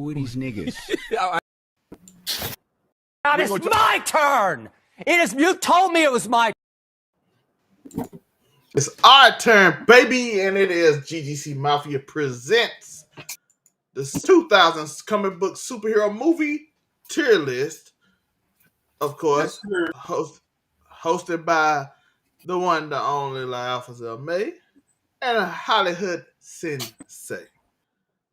with these niggas. Now it's my turn. You told me it was my. It's our turn, baby, and it is GGC Mafia presents the 2000s comic book superhero movie tier list. Of course, hosted by the one, the only Alpha May and a Hollywood Sensei.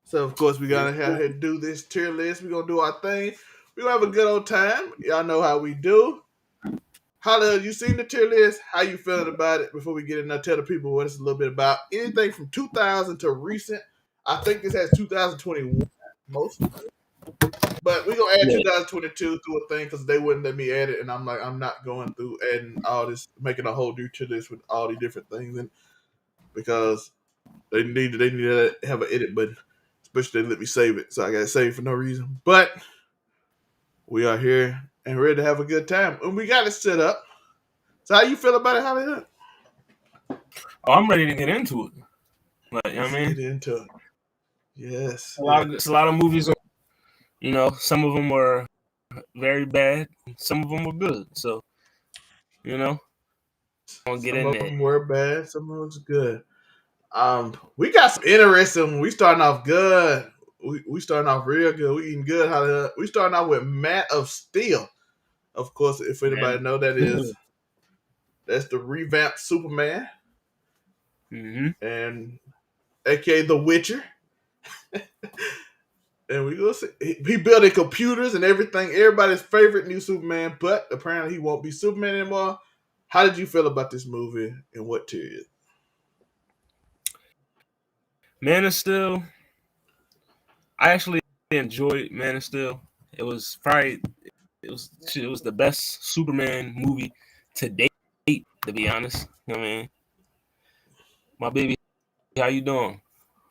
So, of course, we gotta have to do this tier list. We're gonna do our thing. We're gonna have a good old time. Y'all know how we do. Hollywood, you seen the tier list? How you feeling about it? Before we get in there, tell the people what it's a little bit about. Anything from 2000 to recent. I think this has 2021 most. But we're going to add 2022 to a thing because they wouldn't let me add it. And I'm like, I'm not going through adding all this, making a whole new tier list with all these different things. And because they need to have an edit button. Especially they let me save it. So I got to save it for no reason. But we are here and ready to have a good time. And we got it set up. So how you feel about it, Hollywood? Oh, I'm ready to get into it. Like, you know what I mean? Get into it. Yes. It's a lot of movies. You know, some of them were very bad. Some of them were good. So, you know, I'll get in there. Some of them were bad. Some of them was good. We got some interesting. We starting off good. We starting off real good. We eating good. Hollywood. We starting off with Man of Steel. Of course, if anybody know that's the revamped Superman. Mm-hmm. And aka The Witcher. And we go see he building computers and everything. Everybody's favorite new Superman, but apparently he won't be Superman anymore. How did you feel about this movie and what tier is it? Man of Steel. I actually enjoyed Man of Steel. It was the best Superman movie to date, to be honest. I mean, my baby, how you doing?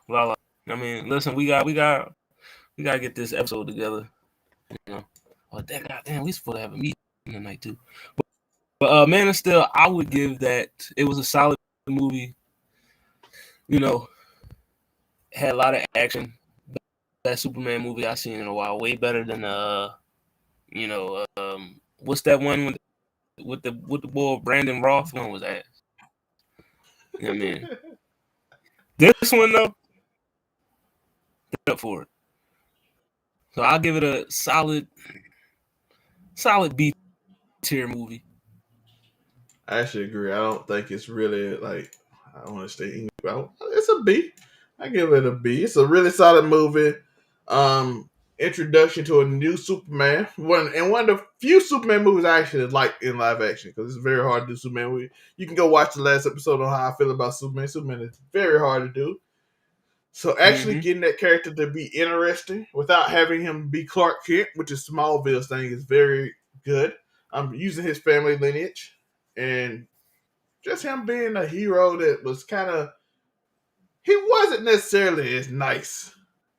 Lala. I mean, listen, we gotta get this episode together. You know, goddamn, we supposed to have a meeting tonight too. But Man of Steel, I would give that. It was a solid movie. You know, had a lot of action. That Superman movie I've seen in a while, way better than what's that one with the boy Brandon Roth? One was ass. You know what I mean? This one though, up for it. So I'll give it a solid B tier movie. I actually agree. I don't think it's really like I don't want to stay English. It's a B. I give it a B. It's a really solid movie. Introduction to a new Superman. One of the few Superman movies I actually like in live action because it's very hard to do Superman movie. You can go watch the last episode on how I feel about Superman. Superman is very hard to do. So actually getting that character to be interesting without having him be Clark Kent, which is Smallville's thing, is very good. I'm using his family lineage and just him being a hero that was he wasn't necessarily as nice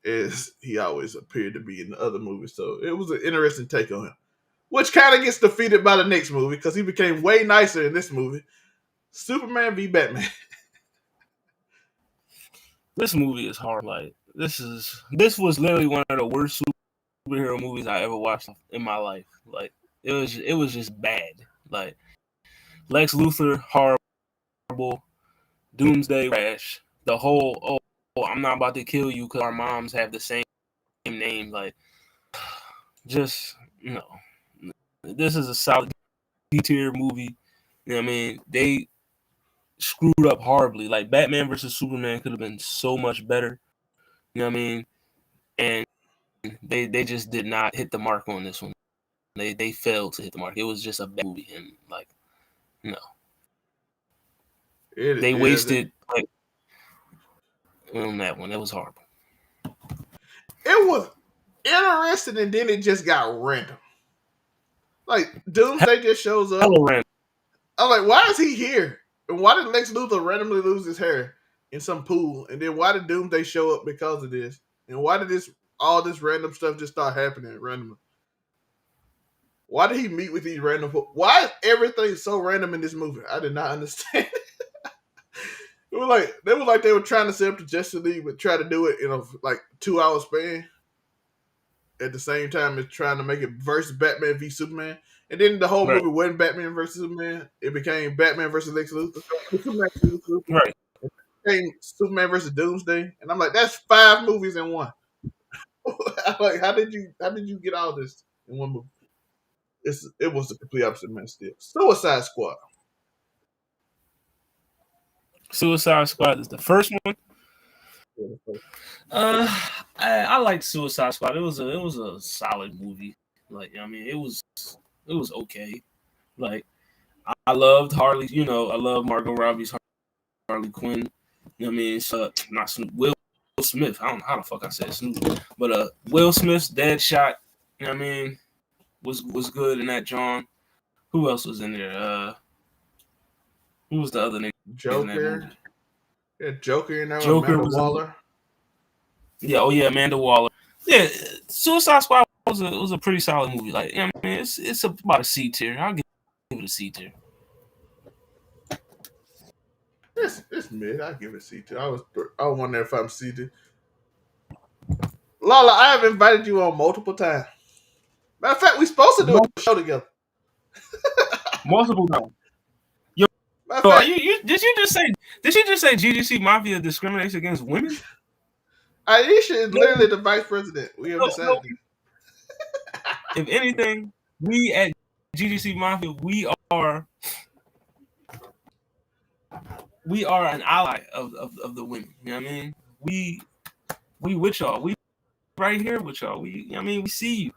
as he always appeared to be in the other movies. So it was an interesting take on him, which kind of gets defeated by the next movie because he became way nicer in this movie. Superman v. Batman. This movie is hard. Like this was literally one of the worst superhero movies I ever watched in my life. Like it was just bad. Like Lex Luthor horrible, Doomsday trash. The whole I'm not about to kill you because our moms have the same name. Like just no. This is a solid B tier movie. You know what I mean? They screwed up horribly. Like Batman versus Superman could have been so much better. You know what I mean? And they just did not hit the mark on this one. They failed to hit the mark. It was just a bad movie and like no. They wasted like on that one. That was horrible. It was interesting and then it just got random. Like Doomsday just shows up. I'm like, why is he here? And why did Lex Luthor randomly lose his hair in some pool? And then why did Doomsday show up because of this? And why did all this random stuff just start happening randomly? Why did he meet with these random? Why is everything so random in this movie? I did not understand. It was like they were trying to set up the Justice League, but try to do it in a 2 hour span. at the same time as trying to make it versus Batman v Superman. And then the whole Right. movie wasn't Batman versus Superman. It became Batman versus Lex Luthor. Superman versus Lex Luthor. Right. It became Superman versus Doomsday. And I'm like, that's 5 movies in one. I'm like, how did you get all this in one movie? It was the complete opposite, man. Still, Suicide Squad. Suicide Squad is the first one. Yeah, the first. I liked Suicide Squad. It was a solid movie. Like, I mean, it was okay. Like, I loved Harley. You know, I love Margot Robbie's Harley Quinn. You know what I mean? It's not Snoop, Will Smith. I don't know how the fuck I said Snoop, but Will Smith's Deadshot. You know what I mean? Was good in that John. Who else was in there? Who was the other nigga in that movie? Joker. Yeah, Joker in there. Joker Amanda was Waller. Yeah, oh yeah, Amanda Waller. Yeah, Suicide Squad was a pretty solid movie. Like, you know what I mean, it's about a C tier. I'll give it a C tier. It's mid. I give it C tier. I wonder if I'm C tier. Lala, I have invited you on multiple times. Matter of fact, we supposed to do a show together. Multiple times. Matter of fact, Did you just say GGC Mafia discriminates against women? Aisha is literally the vice president. We have decided. If anything, we at GGC Mafia, we are an ally of the women. You know what I mean? We with y'all. We right here with y'all. We see you.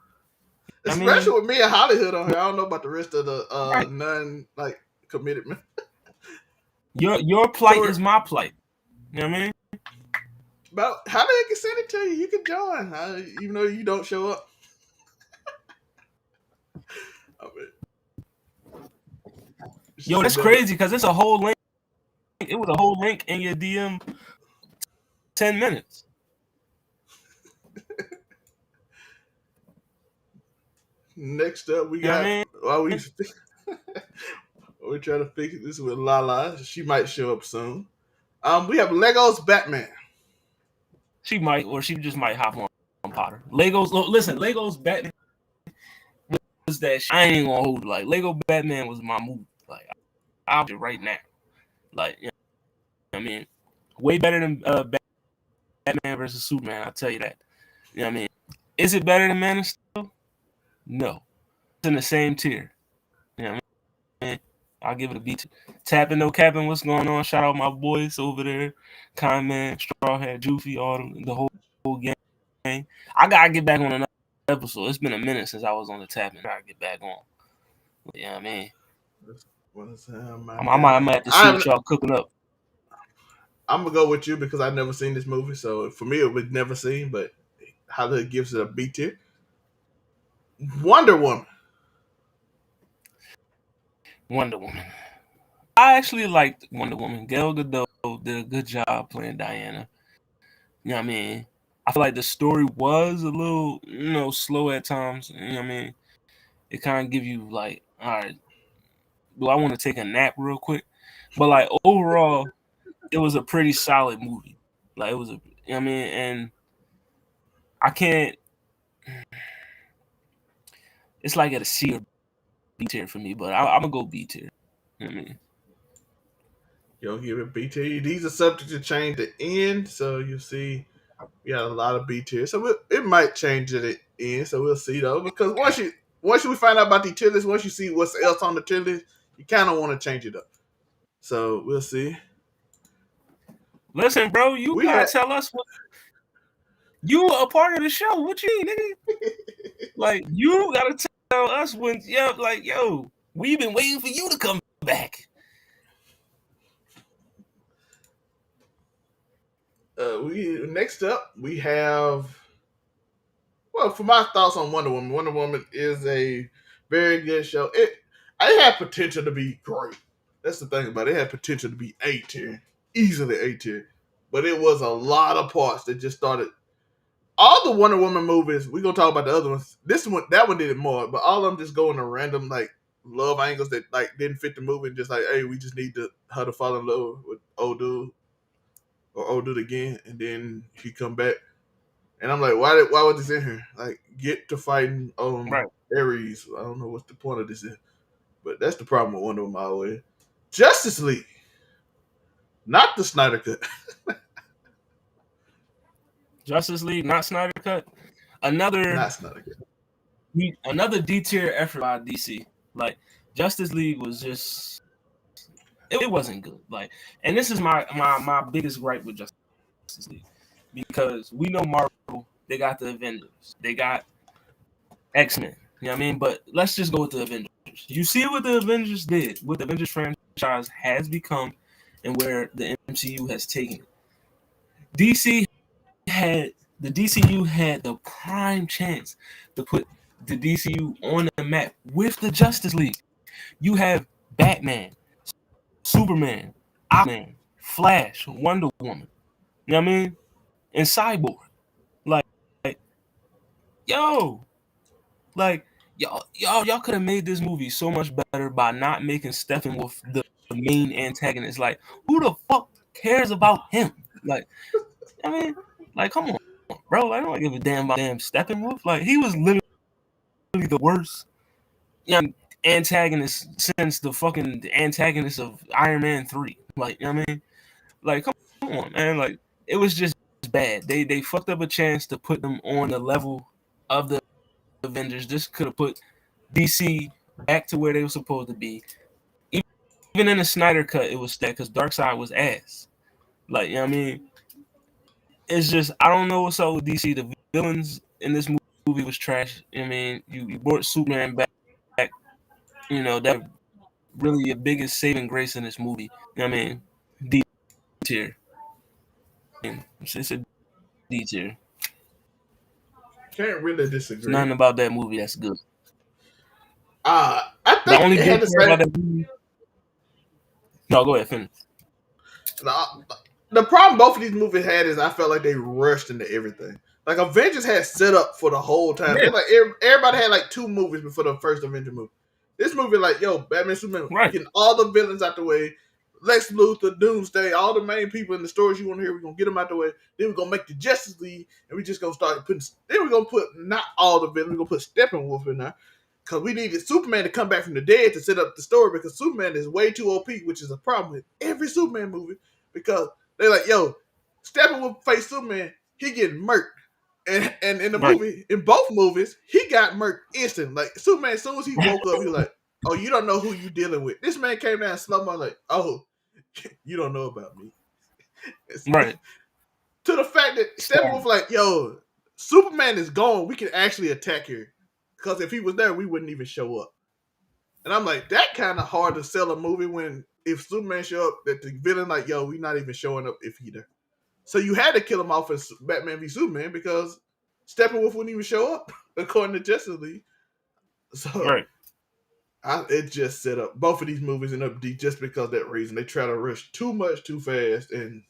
Especially with me and Hollywood on here. I don't know about the rest of the non committed men. Your plight is my plight. You know what I mean? But how they can send it to you? You can join, even though you don't show up. Yo, that's crazy because it's a whole link. It was a whole link in your DM. 10 minutes. Next up, we got. We're trying to fix this with Lala. She might show up soon. We have Lego's Batman. She might, or she just might hop on Potter. Lego's Batman was that shit. I ain't gonna hold it. Like, Lego Batman was my movie. Like, I'll be right now. Like, you know what I mean, way better than Batman versus Superman. I'll tell you that. You know what I mean? Is it better than Man of Steel? No. It's in the same tier. You know what I mean? I'll give it a B tier. Tapping, no capping. What's going on? Shout out my boys over there. Con-Man, Straw Hat, Joofy, all them, the whole gang. I gotta get back on another episode. It's been a minute since I was on the tapping. I gotta get back on. You know what I mean? I might have to see what y'all cooking up. I'm gonna go with you because I've never seen this movie, so for me it was never seen. But Hollywood gives it a B tier. Wonder Woman. I actually liked Wonder Woman. Gal Gadot did a good job playing Diana. You know what I mean? I feel like the story was a little, slow at times. You know what I mean? It kind of give you like, all right, do I want to take a nap real quick? But like overall, it was a pretty solid movie. Like it was you know what I mean? And I can't. It's like at a C or B tier for me, but I'm gonna go B tier. You know what I mean? Yo, give it B tier. These are subject to change at the end, so you see, we got a lot of B tier. So it might change at the end. So we'll see though, because once we find out about the tier list, once you see what's else on the tier list, you kind of want to change it up. So we'll see. Listen, bro, you gotta tell us what. You a part of the show. What you mean, nigga? Like, you gotta tell us when, yo, we've been waiting for you to come back. Next up we have. Well, for my thoughts on Wonder Woman is a very good show. It had potential to be great. That's the thing about it. It had potential to be A tier, easily A tier, but it was a lot of parts that just started. All the Wonder Woman movies, we're gonna talk about the other ones. That one did it more, but all of them just go into random like love angles that like didn't fit the movie. And just like, hey, we just need her to fall in love with old dude or old dude again, and then he come back. And I'm like, why was this in here? Like, get to fighting Right. Ares. I don't know what's the point of this is. But that's the problem with Wonder Woman always. Justice League. Not the Snyder Cut. Justice League, not Snyder Cut. Another Not Snyder Cut. another D tier effort by DC. Like Justice League was just it wasn't good. Like, and this is my biggest gripe with Justice League because we know Marvel, they got the Avengers, they got X-Men. You know what I mean? But let's just go with the Avengers. You see what the Avengers did, what the Avengers franchise has become, and where the MCU has taken it. DC the DCU had the prime chance to put the DCU on the map with the Justice League. You have Batman, Superman, Aquaman, Flash, Wonder Woman. You know what I mean? And Cyborg. Like yo, like y'all could have made this movie so much better by not making Steppenwolf the main antagonist. Like, who the fuck cares about him? Like, I mean, like, come on, bro. I don't give a damn about damn Steppenwolf. Like, he was literally the worst antagonist since the fucking antagonist of Iron Man 3. Like, you know what I mean? Like, come on, man. Like, it was just bad. They fucked up a chance to put them on the level of the Avengers. Just could have put DC back to where they were supposed to be. Even in the Snyder cut, it was that because Darkseid was ass. Like, you know what I mean? It's just, I don't know what's up with DC. The villains in this movie was trash. I mean, you brought Superman back. You know, that really your biggest saving grace in this movie. You know what I mean? D tier. It's a D tier. Can't really There's disagree. nothing about that movie that's good. I The think only it had good the part same. about that movie. No, go ahead, finish. The problem both of these movies had is I felt like they rushed into everything. Like Avengers had set up for the whole time. Yeah. They like everybody had like 2 movies before the first Avenger movie. This movie, like, yo, Batman, Superman, Right. getting all the villains out the way. Lex Luthor, Doomsday, all the main people in the stories you want to hear, we're gonna get them out the way. Then we're gonna make the Justice League, and we just gonna start putting. Then we're gonna put not all the villains. We're gonna put Steppenwolf in there because we needed Superman to come back from the dead to set up the story because Superman is way too OP, which is a problem with every Superman movie because they're like, yo, Steppenwolf face Superman, he getting murked. And in the Right. movie, in both movies, he got murked instant. Like Superman, as soon as he woke up, he was like, "Oh, you don't know who you dealing with." This man came down slow mo, like, "Oh, you don't know about me." Right. To the fact that Steppenwolf, like, "Yo, Superman is gone. We can actually attack here because if he was there, we wouldn't even show up." And I'm like, that kind of hard to sell a movie when if Superman show up, that the villain like, "Yo, we not even showing up if he there." So you had to kill him off as Batman v Superman because Steppenwolf wouldn't even show up, according to Justice League. So Right. it just set up both of these movies end up deep just because of that reason. They try to rush too much too fast, and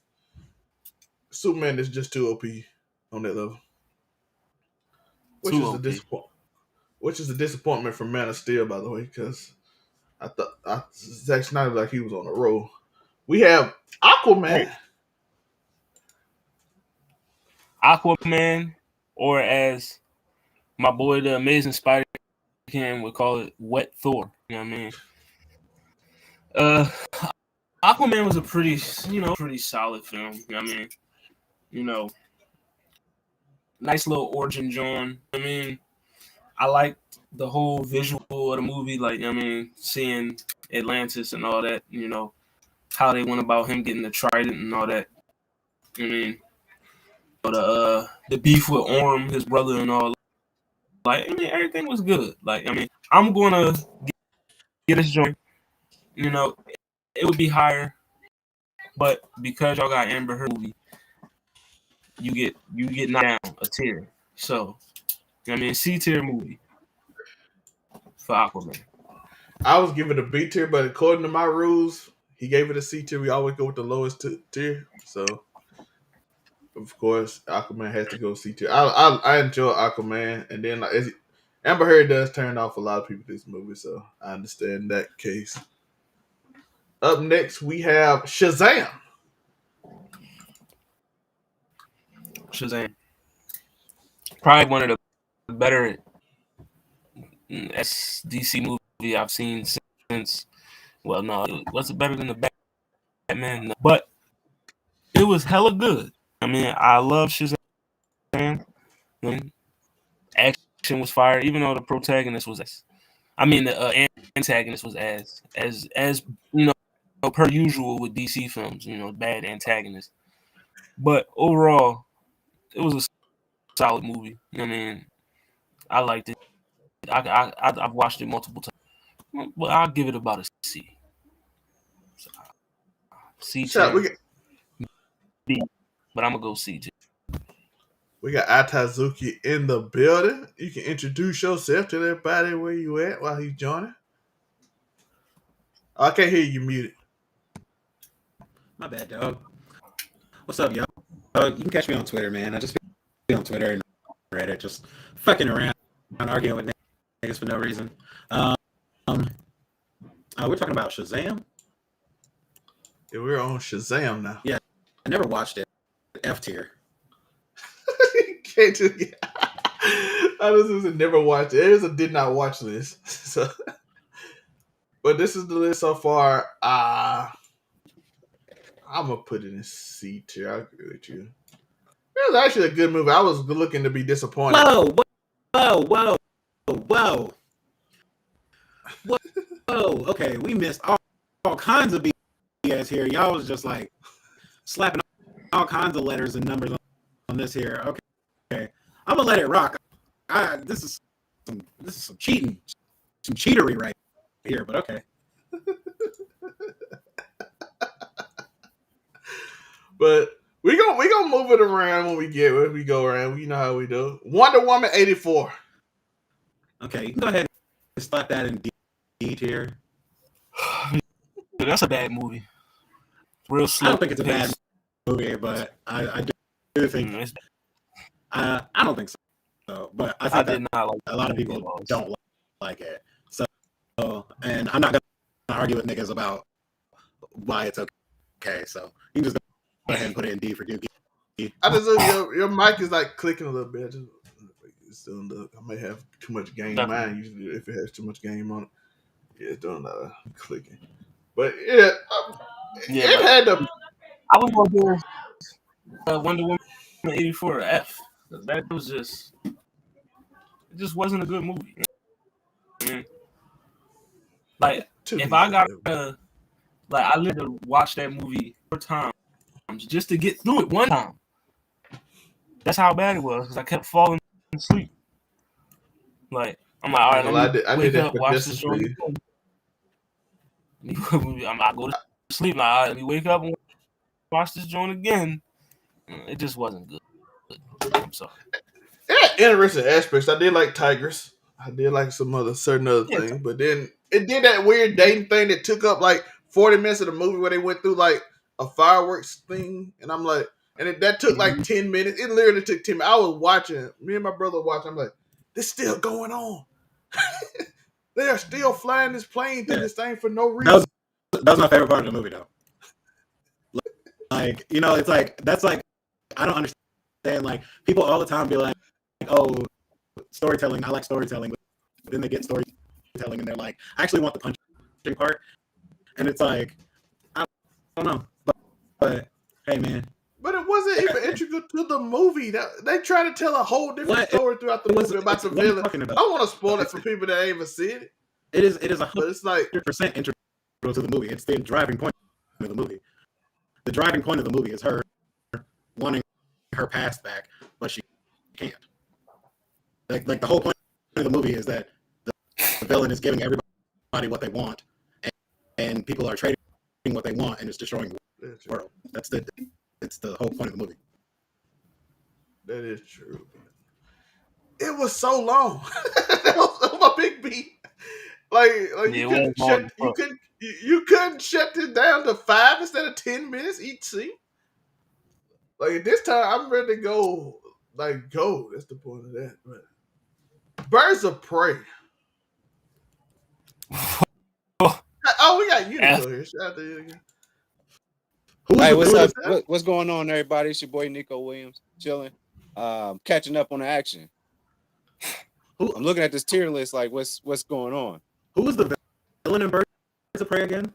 Superman is just too OP on that level. Which Too is a OP. disappointment. Which is a disappointment for Man of Steel, by the way, because I thought Zack Snyder like he was on a roll. We have Aquaman. Right. Aquaman, or as my boy the Amazing Spider-Man would call it, Wet Thor. You know what I mean? Aquaman was a pretty solid film. You know what I mean? You know, nice little origin, John. I mean, I liked the whole visual of the movie, like, you know what I mean, seeing Atlantis and all that, you know, how they went about him getting the trident and all that. I mean, the beef with Orm, his brother, and all. Like, I mean, everything was good. Like, I mean, I'm gonna get this joint. You know, it would be higher, but because y'all got Amber Heard movie, you get knocked down a tier. So, you know what I mean, C tier movie for Aquaman. I was giving it a B tier, but according to my rules, he gave it a C tier. We always go with the lowest tier. So, of course, Aquaman has to go C tier. I enjoy Aquaman, and then like, Amber Heard does turn off a lot of people this movie, so I understand that case. Up next, we have Shazam. Shazam. Probably one of the better DC movie I've seen since. Well, no, was it better than the Batman? No. But it was hella good. I mean, I love Shazam. Action was fire, even though the protagonist was ass. I mean, the antagonist was as you know, per usual with DC films. You know, bad antagonist. But overall, it was a solid movie. I mean, I liked it. I've watched it multiple times. But I'll give it about a C. C tier. B, but I'm gonna go C tier. We got Atazuki in the building. You can introduce yourself to everybody where you at while he's joining. I can't hear you muted. My bad, dog. What's up, y'all? You can catch me on Twitter, man. I just be on Twitter and Reddit, just fucking around, arguing with niggas for no reason. We're talking about Shazam. Yeah, we're on Shazam now. Yeah, I never watched it. F tier. Can't just get. I just never watched it. It is a did not watch list. So, but this is the list so far. I'm gonna put it in C tier. I agree with you. It was actually a good movie. I was looking to be disappointed. Whoa. Okay, we missed all kinds of BS here. Y'all was just like slapping all kinds of letters and numbers on this here. Okay. I'm gonna let it rock. This is some cheating, some cheatery right here. But okay. But we gonna move it around when we go around. You know how we do. Wonder Woman 84. Okay, you can go ahead and slap that in D tier. That's a bad movie. Real slow. I don't think it's a bad movie, but I do think I don't think so. But I think did not like a lot of people don't like it. So, and I'm not gonna argue with niggas about why it's okay. So you can just go ahead and put it in D for Dookie. I just your mic is like clicking a little bit. I may have too much game. Mine usually, if it has too much game on it, yeah, it's doing clicking. But yeah, it had the. I was gonna do Wonder Woman 84 F. That was it just wasn't a good movie. I mean, like if I got I literally watched that movie 4 times just to get through it one time. That's how bad it was because I kept falling asleep. Like I'm like, all right, let me wake up, watch this show. I go to sleep. Like, all right, let me wake up and watch this joint again. It just wasn't good. I'm sorry. It had interesting aspects. I did like tigers. I did like some certain other things, but then it did that weird dating thing that took up like 40 minutes of the movie where they went through like a fireworks thing, and I'm like, and that took like 10 minutes. It literally took 10 minutes. I was watching. Me and my brother watching. I'm like, this still going on. They are still flying this plane through this thing for no reason. That was my favorite part of the movie, though. Like, you know, it's like that's like I don't understand. Like people all the time be like, "Oh, storytelling. I like storytelling," but then they get storytelling and they're like, "I actually want the punching part," and it's like, I don't know, but hey, man. But it wasn't even integral to the movie. That they try to tell a whole different story throughout the movie about the villain. I don't want to spoil it for people that ain't even seen it. It is 100% But it's like integral to the movie. It's the driving point of the movie. The driving point of the movie is her wanting her past back, but she can't. Like the whole point of the movie is that the villain is giving everybody what they want, and people are trading what they want, and it's destroying the world. It's the whole point of the movie. That is true. It was so long. That was my big beat. Like you couldn't shut it down to 5 instead of 10 minutes each scene. Like at this time, I'm ready to go. Like go. That's the point of that. But Birds of Prey. Oh, we got Unico here. Shout out to you again. Hey, what's up? What's going on, everybody? It's your boy Nico Williams, chilling, catching up on the action. Who I'm looking at this tier list. Like, what's going on? who was the villain in Birds of Prey again?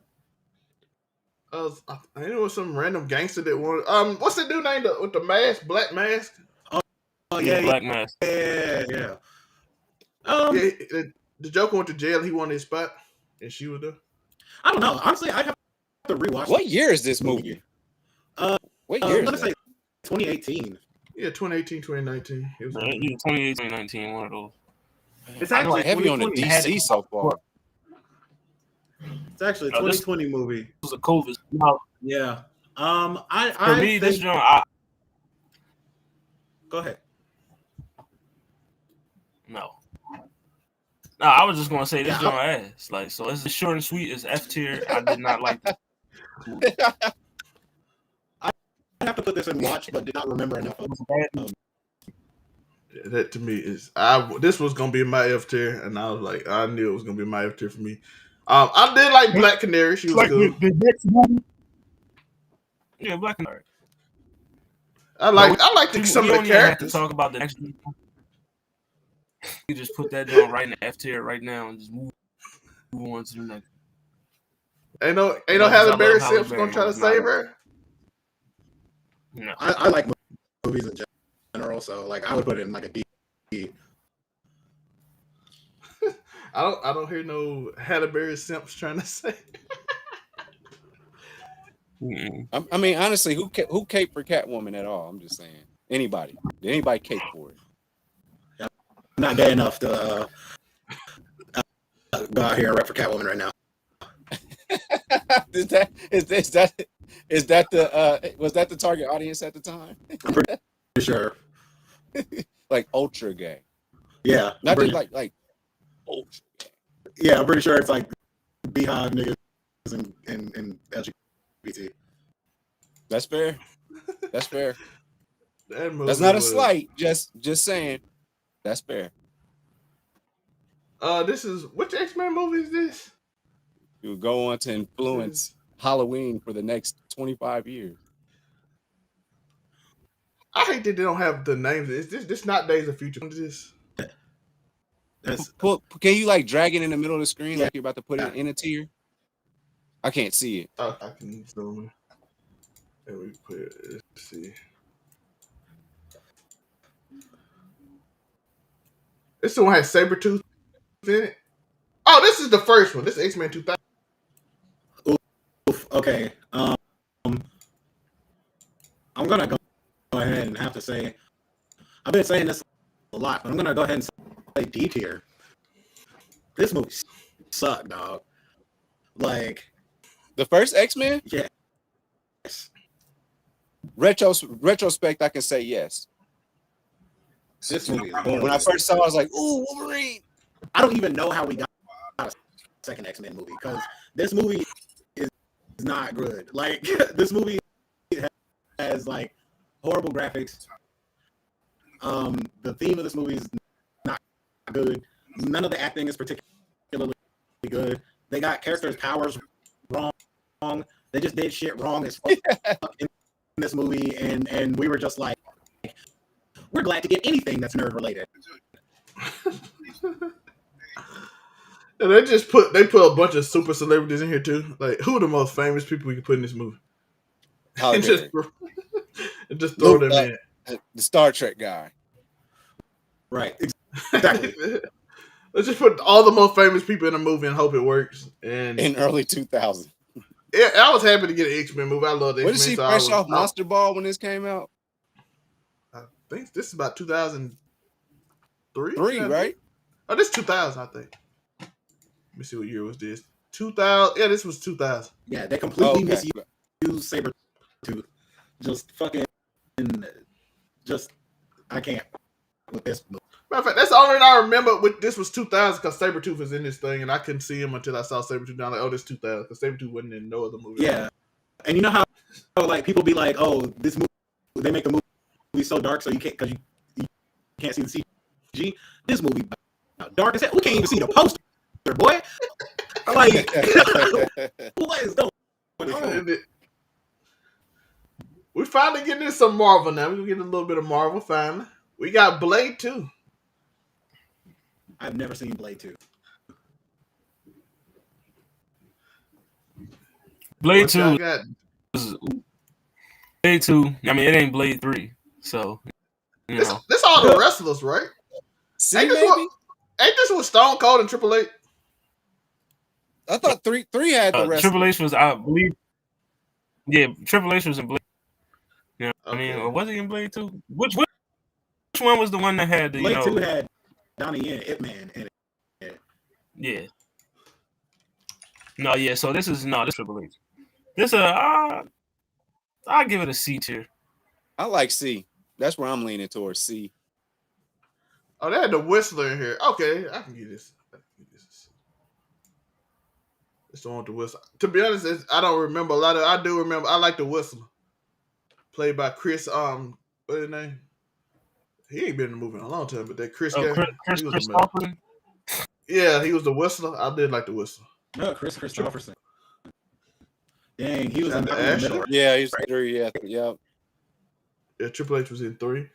I think it was some random gangster that wanted. What's the dude named with the mask, black mask? Oh Yeah, yeah, Black Mask. yeah. Yeah, the Joker went to jail. He wanted his spot, and she was there. I don't know. Honestly, I have to rewatch. What year is this movie? What year I'm is gonna that? say 2018. Yeah, 2018, 2019. It was Yeah, 2018, 2019, one of those. It's I'm actually heavy on the 2020. DC so far. It's actually a Oh, this- 2020 movie. It was a COVID. No, Yeah. for I me, think. this genre, Go ahead. no. No, I was just gonna say this Yeah, genre ass. Like, so it's short and sweet. It's F tier. I did not like it. I have to put this in watch, but did not remember enough of it. that to me is this was gonna be my F tier, and I was like, I knew it was gonna be my F tier for me. I did like Black Canary. She was Like cool. the next movie. Yeah, Black Canary. I like some We of don't the even have to characters. talk about the next movie. You just put that down right in the F tier right now and just move on to the next. Ain't no I love Halle Berry Halle Simpson gonna Berry, try to but it's not save a- her. No. I like movies in general, so like I would put it in like a D. I don't hear no Halle Berry Simps trying to say. I mean, honestly, who caped for Catwoman at all? I'm just saying. Anybody? Did anybody cape for it? Not gay enough to go out here and rep for Catwoman right now. is that the was that the target audience at the time? I'm pretty sure. Like ultra gay, Yeah. not pretty, just like ultra gay. yeah, I'm pretty sure it's like beehive niggas and LGBT. That's fair. That's fair. That movie That's not a was- slight. Just saying. That's fair. This is which X-Men movie is this? You would go on to influence Halloween for the next 25 years. I hate that they don't have the names. Is this not Days of Future? This That's Can you like drag it in the middle of the screen Yeah. like you're about to put it in a tier? I can't see it. I can zoom in. And we put it. Let's see. This one has Sabretooth in it. Oh, this is the first one. This is X-Men 2000. okay. I'm gonna go ahead and have to say I've been saying this a lot, but I'm gonna go ahead and say D tier. This movie sucked, dog. Like, The first X-Men? yes. Retrospect, I can say yes. This movie is When horrible. I first saw it, I was like, ooh, Wolverine. I don't even know how we got a second X-Men movie because this movie is not good. Like, this movie has like horrible graphics. The theme of this movie is not good. None of the acting is particularly good. They got characters' powers wrong. They just did shit wrong as fuck in this movie, and we were just like, we're glad to get anything that's nerd related. And they put a bunch of super celebrities in here too. Like, who are the most famous people we can put in this movie? Halle And just, Berry. and just throw them Luke, the Star Trek guy. Right. Exactly. in. Let's just put all the most famous people in a movie and hope it works. And In early 2000. yeah, I was happy to get an X-Men movie. I love the What X-Men. is she so fresh off Monster Ball when this came out? I think this is about 2003. 3, right? Oh, this is 2000, I think. Let me see what year was this. 2000. Yeah, this was 2000. Yeah, they completely Okay. misused Sabretooth. Just fucking, I can't with this movie. Matter of fact, that's the only thing I remember. This was 2000 because Sabretooth was in this thing, and I couldn't see him until I saw Sabretooth. And I'm like, oh, this 2000 because Sabretooth wasn't in no other movie. Yeah. And you know how like people be like, oh, this movie, they make the movie so dark so you can't, because you can't see the CG. This movie dark as hell. We can't even see the poster, boy. Like, what is going on? We finally getting into some Marvel now. We're getting a little bit of Marvel finally. We got Blade too. I've never seen Blade 2. Blade What y'all 2 got? is Blade 2. I mean, it ain't Blade 3. So, you This know. this all the wrestlers, right? See, Ain't this maybe? what? Ain't this what Stone Cold and Triple H? I thought three had the rest. Triple H was, I believe, yeah, Triple H was in Blade. You know what I mean? Okay. Or was he in Blade 2? Which one was the one that had the, Blade 2 had Donnie Yen, Ip Man in it. Yeah. No, yeah, so this Triple H. This I'll give it a C tier. I like C. That's where I'm leaning towards C. Oh, they had the Whistler in here. Okay, I can get this. It's the one with the whistle. To be honest, I don't remember a lot of. I do remember. I like the Whistler, played by Chris. What's his name? He ain't been in the movie in a long time, but that Chris guy. Chris he was Christopherson. Yeah, he was the Whistler. I did like the Whistler. No, Chris Christopherson. Dang, he was in And the Ash? middle. Yeah, he's 3. Yeah. Yeah, Triple H was in 3.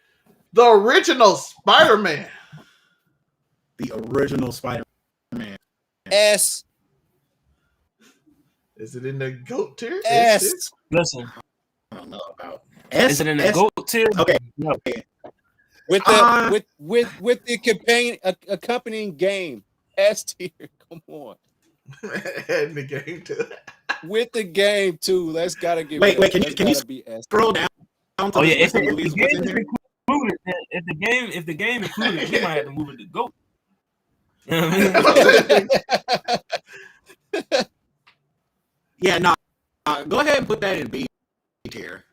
The original Spider-Man. The original Spider-Man. S. Is it in the GOAT tier? S. Listen, I don't know about is it in the GOAT tier? Okay. No. With the with the accompanying game. S tier. Come on. In the game too. With the game too. Let's gotta get. Wait, can you be S. scroll down to Oh the yeah, list of movies? What's in there? if the game included, we might have to move it to GOAT. You know what I mean? Yeah, no. Go ahead and put that in B tier.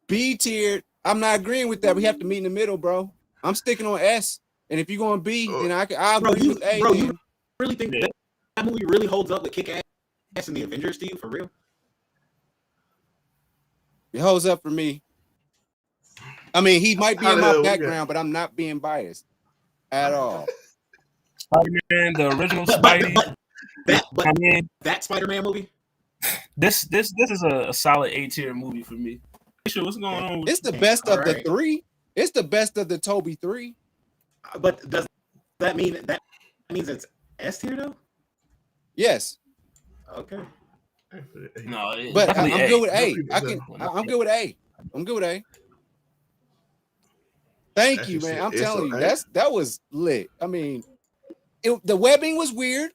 B tier. I'm not agreeing with that. We have to meet in the middle, bro. I'm sticking on S. And if you're going B, then I'll agree with A. Bro, you really think that movie really holds up with Kick-Ass and the Avengers to you, for real? It holds up for me. I mean, he might be in my background, but I'm not being biased at all. Spider-Man, the original Spidey. That Spider-Man movie? This is a solid A tier movie for me. Sure, what's going on? It's the best of the 3. It's the best of the Toby 3. But does that mean that means it's S tier though? Yes. Okay. No, but I'm good with A. I'm good with A. I'm good with A. Thank you, man. I'm telling you, that was lit. I mean, the webbing was weird.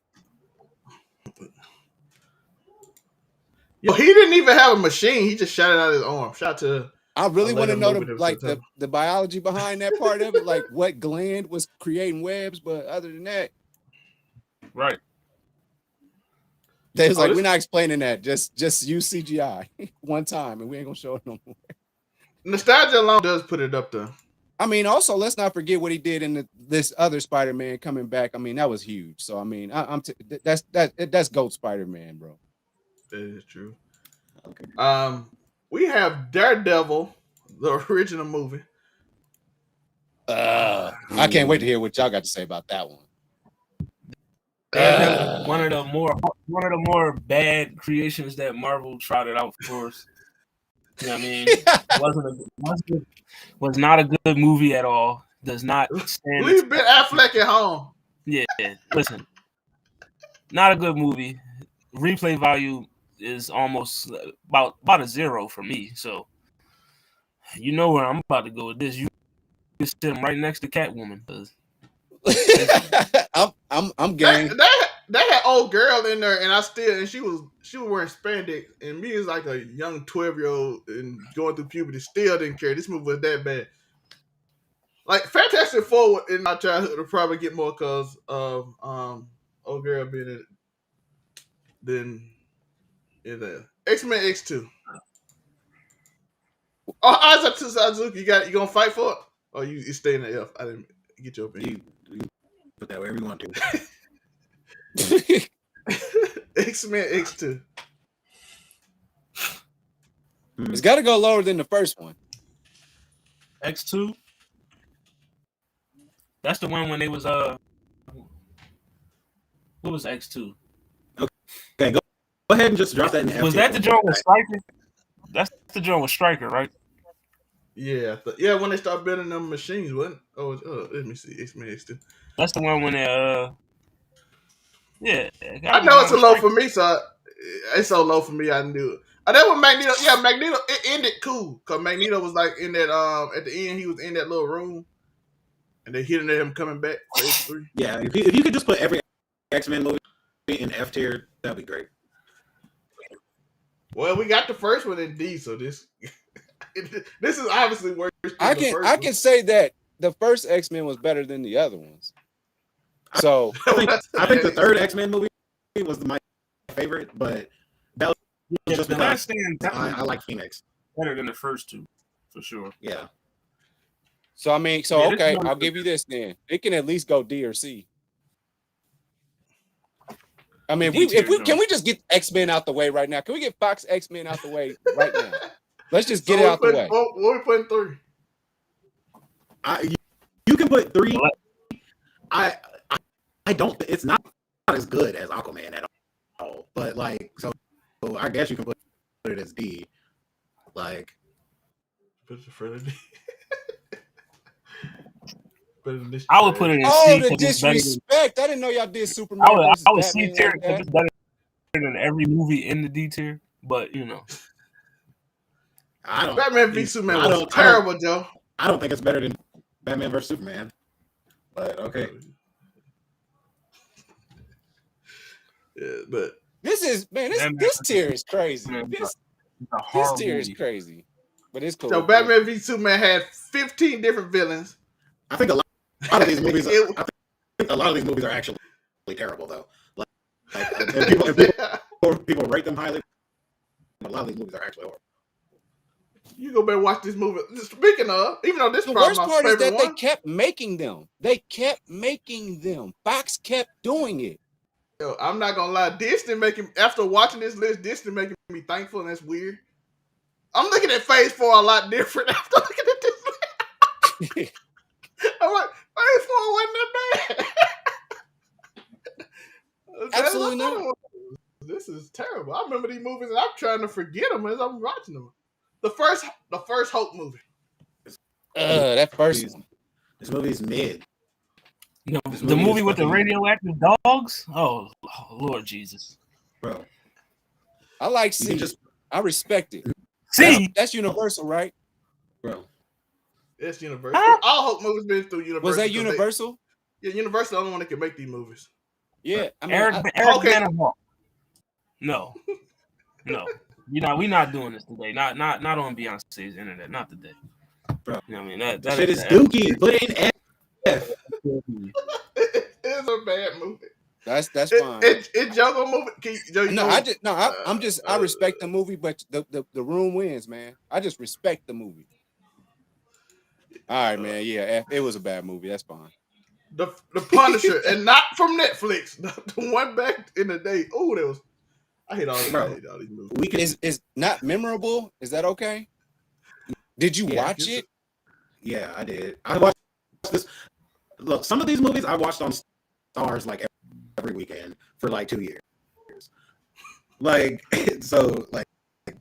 Yo, he didn't even have a machine. He just shot it out of his arm. Shout to. I really want to know the biology behind that part of it, like what gland was creating webs. But other than that, right? They was like, we're not explaining that. Just use CGI one time, and we ain't gonna show it no more. Nostalgia alone does put it up there. I mean, also let's not forget what he did in this other Spider-Man coming back. I mean, that was huge. So I mean, that's GOAT Spider-Man, bro. That is true. Okay. We have Daredevil, the original movie. I can't wait to hear what y'all got to say about that one. One of the more bad creations that Marvel trotted out for us. You know what I mean? Was not a good movie at all. Does not stand. Leave Ben Affleck at home. Yeah, listen. Not a good movie. Replay value is almost about a 0 for me. So you know where I'm about to go with this. You sit him right next to Catwoman. I'm game. They had old girl in there, and she was wearing spandex, and me as like a young 12-year-old and going through puberty, still didn't care. This movie was that bad. Like Fantastic Four in my childhood would probably get more because of old girl being in it than in the X-Men X2. Oh, Isaac Suzuki, you gonna fight for it? Or you stay in the F? I didn't get your opinion. You put that wherever you want to. X-Men X2. It's got to go lower than the first one. X2. That's the one when they was what was X2? Okay, go ahead and just drop that in. Was that the joint with Stryker? That's the joint with Stryker, right? Yeah, yeah. When they start building them machines, wasn't? Oh, let me see. X-Men X2. That's the one when they yeah, I gotta get know them it's on a low strike. for me, so it's so low for me. I knew it. That was Magneto. Yeah, Magneto. It ended cool because Magneto was like in that at the end he was in that little room, and they hinted at him coming back for X3. Yeah, if you could just put every X-Men movie in F tier, that'd be great. Well, we got the first one in D, so this this is obviously worse than I the can first I one. can say that the first X-Men was better than the other ones. So I think the third X-Men movie was my favorite, but that was Yeah, just the because Last Stand I like Phoenix. better than the first two, for sure. Yeah. I mean, Yeah, this okay, is I'll give you this then. It can at least go D or C. I mean, D tier, can we just get X-Men out the way right now? Can we get Fox X-Men out the way right now? Let's just get it out the way. What we putting 3? You can put 3. I don't. It's not as good as Aquaman at all. But like, so I guess you can put it as D. Like, Put it further D. I would put it in Oh, C. the 'cause it's better than- I didn't know y'all did Superman. I would versus C Batman tier like that. it's better than every movie in the D tier. But you know, I don't. Batman v Superman was terrible, Joe. I don't think it's better than Batman vs Superman. But okay. Yeah, but This tier is crazy. This tier is crazy. But it's cool. So Batman v Superman had 15 different villains. I think a lot of these movies. I think a lot of these movies are actually terrible, though. People rate them highly. But a lot of these movies are actually horrible. You go back and watch this movie. Speaking of, even though this the probably worst my part is favorite that one, they kept making them. Fox kept doing it. yo, I'm not gonna lie. After watching this list, Disney making me thankful, and that's weird. I'm looking at Phase 4 a lot different after looking at this list. I'm like, Phase 4 wasn't that bad. Absolutely not. This is terrible. I remember these movies, and I'm trying to forget them as I'm watching them. The first Hulk movie. That first one. This movie's mid. No, the movie with the radioactive dogs. Oh Lord Jesus, bro. I like C. I respect it. See, that's Universal, right? Bro. It's Universal. All Hulk movies been through Universal. Was that Universal? Universal the only one that can make these movies. Yeah, I mean, Eric Banner. No, we're not doing this today. Not on Beyonce's internet. Not today, bro. You know what I mean, that shit is dookie. Put it in F. It's a bad movie. That's fine. It's Jungle movie. I respect the movie, but the room wins, man. I just respect the movie. All right, man. Yeah, it was a bad movie. That's fine. The Punisher, and not from Netflix. The one back in the day. Oh, that was. I hate all these movies. Is not memorable. Is that okay? Did you watch it? Yeah, I did. I watched this. Look, some of these movies I watched on Stars like every weekend for like 2 years. Like, so like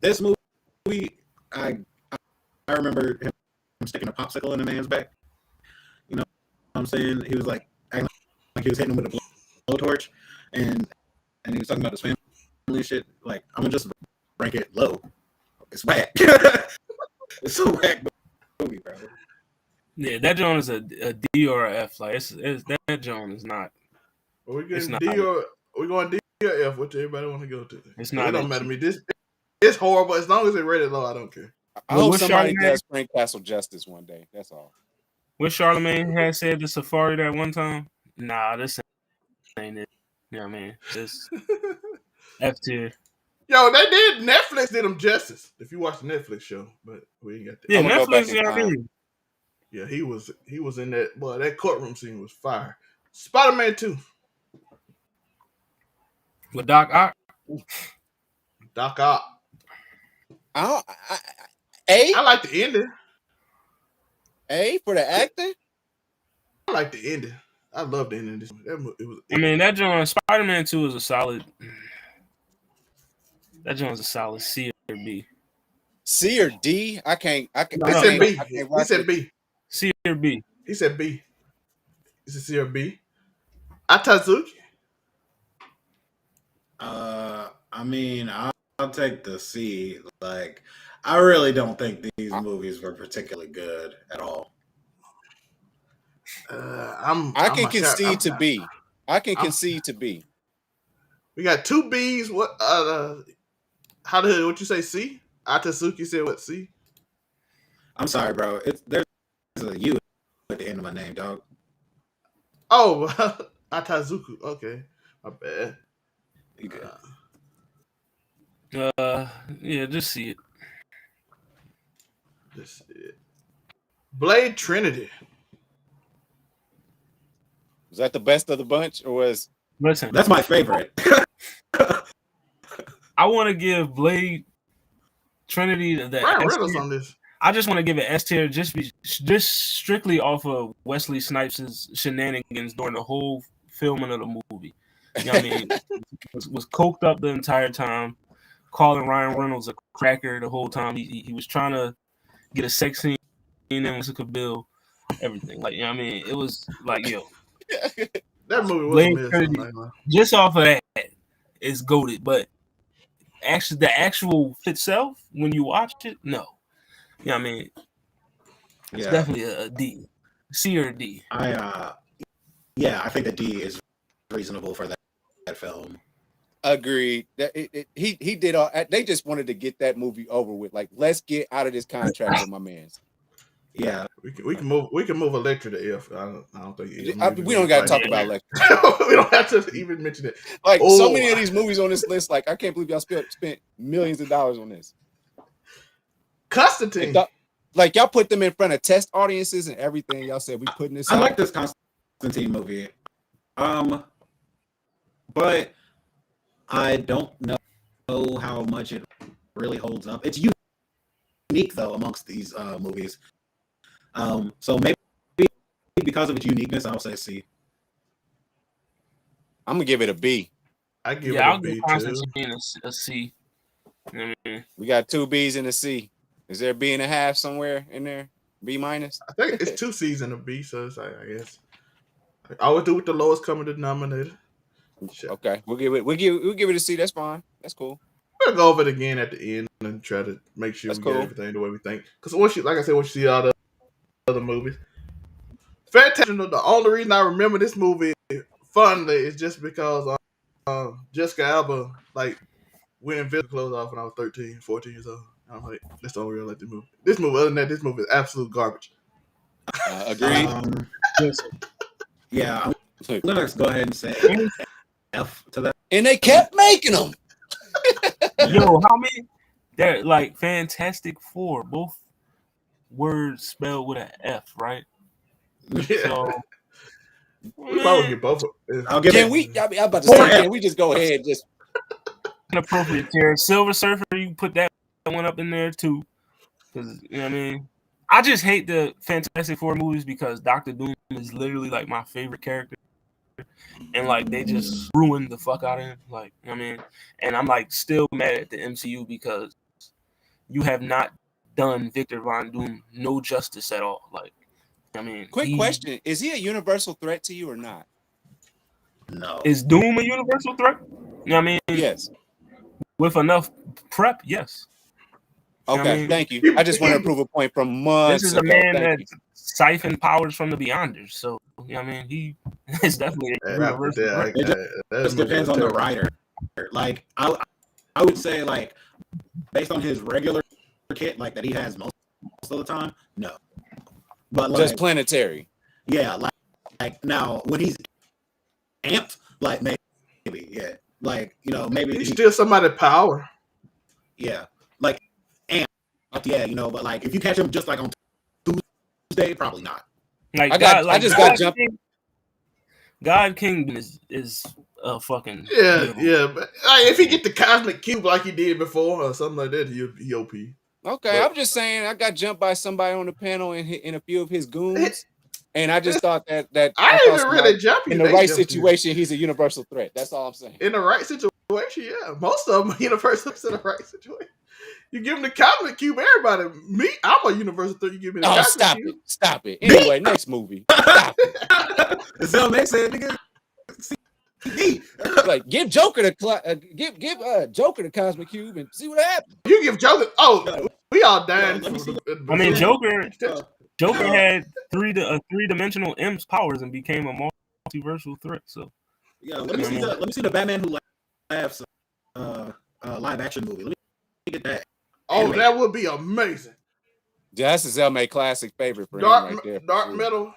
this movie, I remember him sticking a popsicle in a man's back. You know what I'm saying? He was like acting like he was hitting him with a blowtorch, and he was talking about his family and shit. Like, I'm gonna just rank it low. It's whack. It's a whack movie, bro. Yeah, that joint is a D or a F. Like, it's that joint is not. Are we getting D or we going D or F? What everybody want to go to? It's not. It don't matter to me. It's horrible. As long as it's rated low, I don't care. I hope somebody does Frank Castle justice one day. That's all. What Charlamagne had said to Safari that one time? Nah, this ain't it. You know what I mean? This F tier. Yo, Netflix did him justice. If you watch the Netflix show, but we ain't got that. Yeah, Netflix. You know what I mean? Yeah, he was in that. Boy, that courtroom scene was fire. Spider-Man 2. With Doc Ock. Doc Ock. I like the ending. A for the acting. I like the ending. I love the ending. That joint Spider-Man 2 is a solid. That joint's a solid C or B. C or D? I can't. He said B. He said B. C or B? He said B. He said C or B. Atazuki. I mean, I'll take the C. Like, I really don't think these movies were particularly good at all. I can concede to B. I can concede to B. We got two B's. What? What you say? C. Atasuki said what? C. I'm sorry, bro. There's a U at the end of my name, dog. Oh, Atazuku. Okay, my bad. You good? Yeah, just see it. Just see it. Blade Trinity. Was that the best of the bunch, or was? Listen, That's my favorite. I want to give Blade Trinity the Ryan S Reynolds tier. on this. I just want to give it S tier just strictly off of Wesley Snipes' shenanigans during the whole filming of the movie. You know what I mean? was coked up the entire time, calling Ryan Reynolds a cracker the whole time. He was trying to get a sex scene in with Jessica Biel, everything. Like, you know what I mean? It was like, yo. That movie was Blade a Trinity, mess. just off of that, it's goated. But actually, the actual itself, when you watch it, no. You know what I mean? It's definitely a D. C or D. I think the D is reasonable for that film. Agreed. He did all. They just wanted to get that movie over with. Like, let's get out of this contract with my man's. Yeah, we can move Electra to F. I don't think we don't got to talk about Electra. We don't have to even mention it. Like, so many of these movies on this list. Like, I can't believe y'all spent millions of dollars on this. Constantine. Like, y'all put them in front of test audiences and everything. Y'all said we putting this. I like this Constantine movie, but I don't know how much it really holds up. It's unique though amongst these movies. So maybe because of its uniqueness, I'll say C. I'm gonna give it a B. I give I'll it a B give too. Constantine a C. We got two B's and a C. Is there a B and a half somewhere in there? B minus? I think it's 2 C's and a B, so it's like, I guess I always do with the lowest common denominator. Okay, we'll give it a C. That's fine. That's cool. We'll go over it again at the end and try to make sure get everything the way we think. Because once you see all the other movies, Fantastic. The only reason I remember this movie fondly is just because Jessica Alba went and visited clothes off when I was 13, 14 years old. I'm like, that's the only reason I like this movie. This movie, other than that, this movie is absolute garbage. Agreed. Yeah, I'm gonna go ahead and say F to that. And they kept making them. Yo, how many? They're like Fantastic Four, both words spelled with an F, right? Yeah. So, we probably get both. I'll give I'm about to say, can we just go ahead and just inappropriate tier. Silver Surfer, you put that one up in there too, because you know what I mean. I just hate the Fantastic Four movies because Doctor Doom is literally like my favorite character, and like they just ruined the fuck out of him. Like, you know what I mean, and I'm like still mad at the MCU because you have not done Victor Von Doom no justice at all. Like, I mean, quick question: is he a universal threat to you or not? No. Is Doom a universal threat? You know what I mean? Yes. With enough prep, yes. Okay, you know I mean? Thank you. I just want to prove a point from months This is ago. a man that siphoned powers from the Beyonders, so you know what I mean. He is definitely a universal threat. It just depends on the writer. Like I would say, like based on his regular kit, like that he has most of the time, no. But like, just planetary. Yeah, like now when he's amped, like maybe, yeah. Like, you know, maybe he's still somebody power. Yeah. Like amped, yeah, you know, but like if you catch him just like on Tuesday, probably not. Like I just got jumped. God King is a fucking yeah. But if he get the cosmic cube like he did before or something like that, he OP. Okay, I'm just saying I got jumped by somebody on the panel in a few of his goons. And I just thought that I didn't really jump you. In the right situation, he's a universal threat. That's all I'm saying. In the right situation, situation. Yeah, most of them are universal in the right situation. You give them the cosmic cube, everybody. Me, I'm a universal threat. You give me the Oh, cosmic stop cube. it. Stop it. Anyway, next movie. Stop it. Zelmax said, nigga. CD. Like, give Joker the give Joker the cosmic cube and see what happens. You give Joker. Oh, we all dying. Let me see I mean, Joker Uh, had three-dimensional M's powers and became a multiversal threat. So yeah, let me see the Batman Who Laughs live action movie. Let me get that. Oh, that would be amazing. Yeah, that's a Zelma classic favorite for him right there. Dark metal.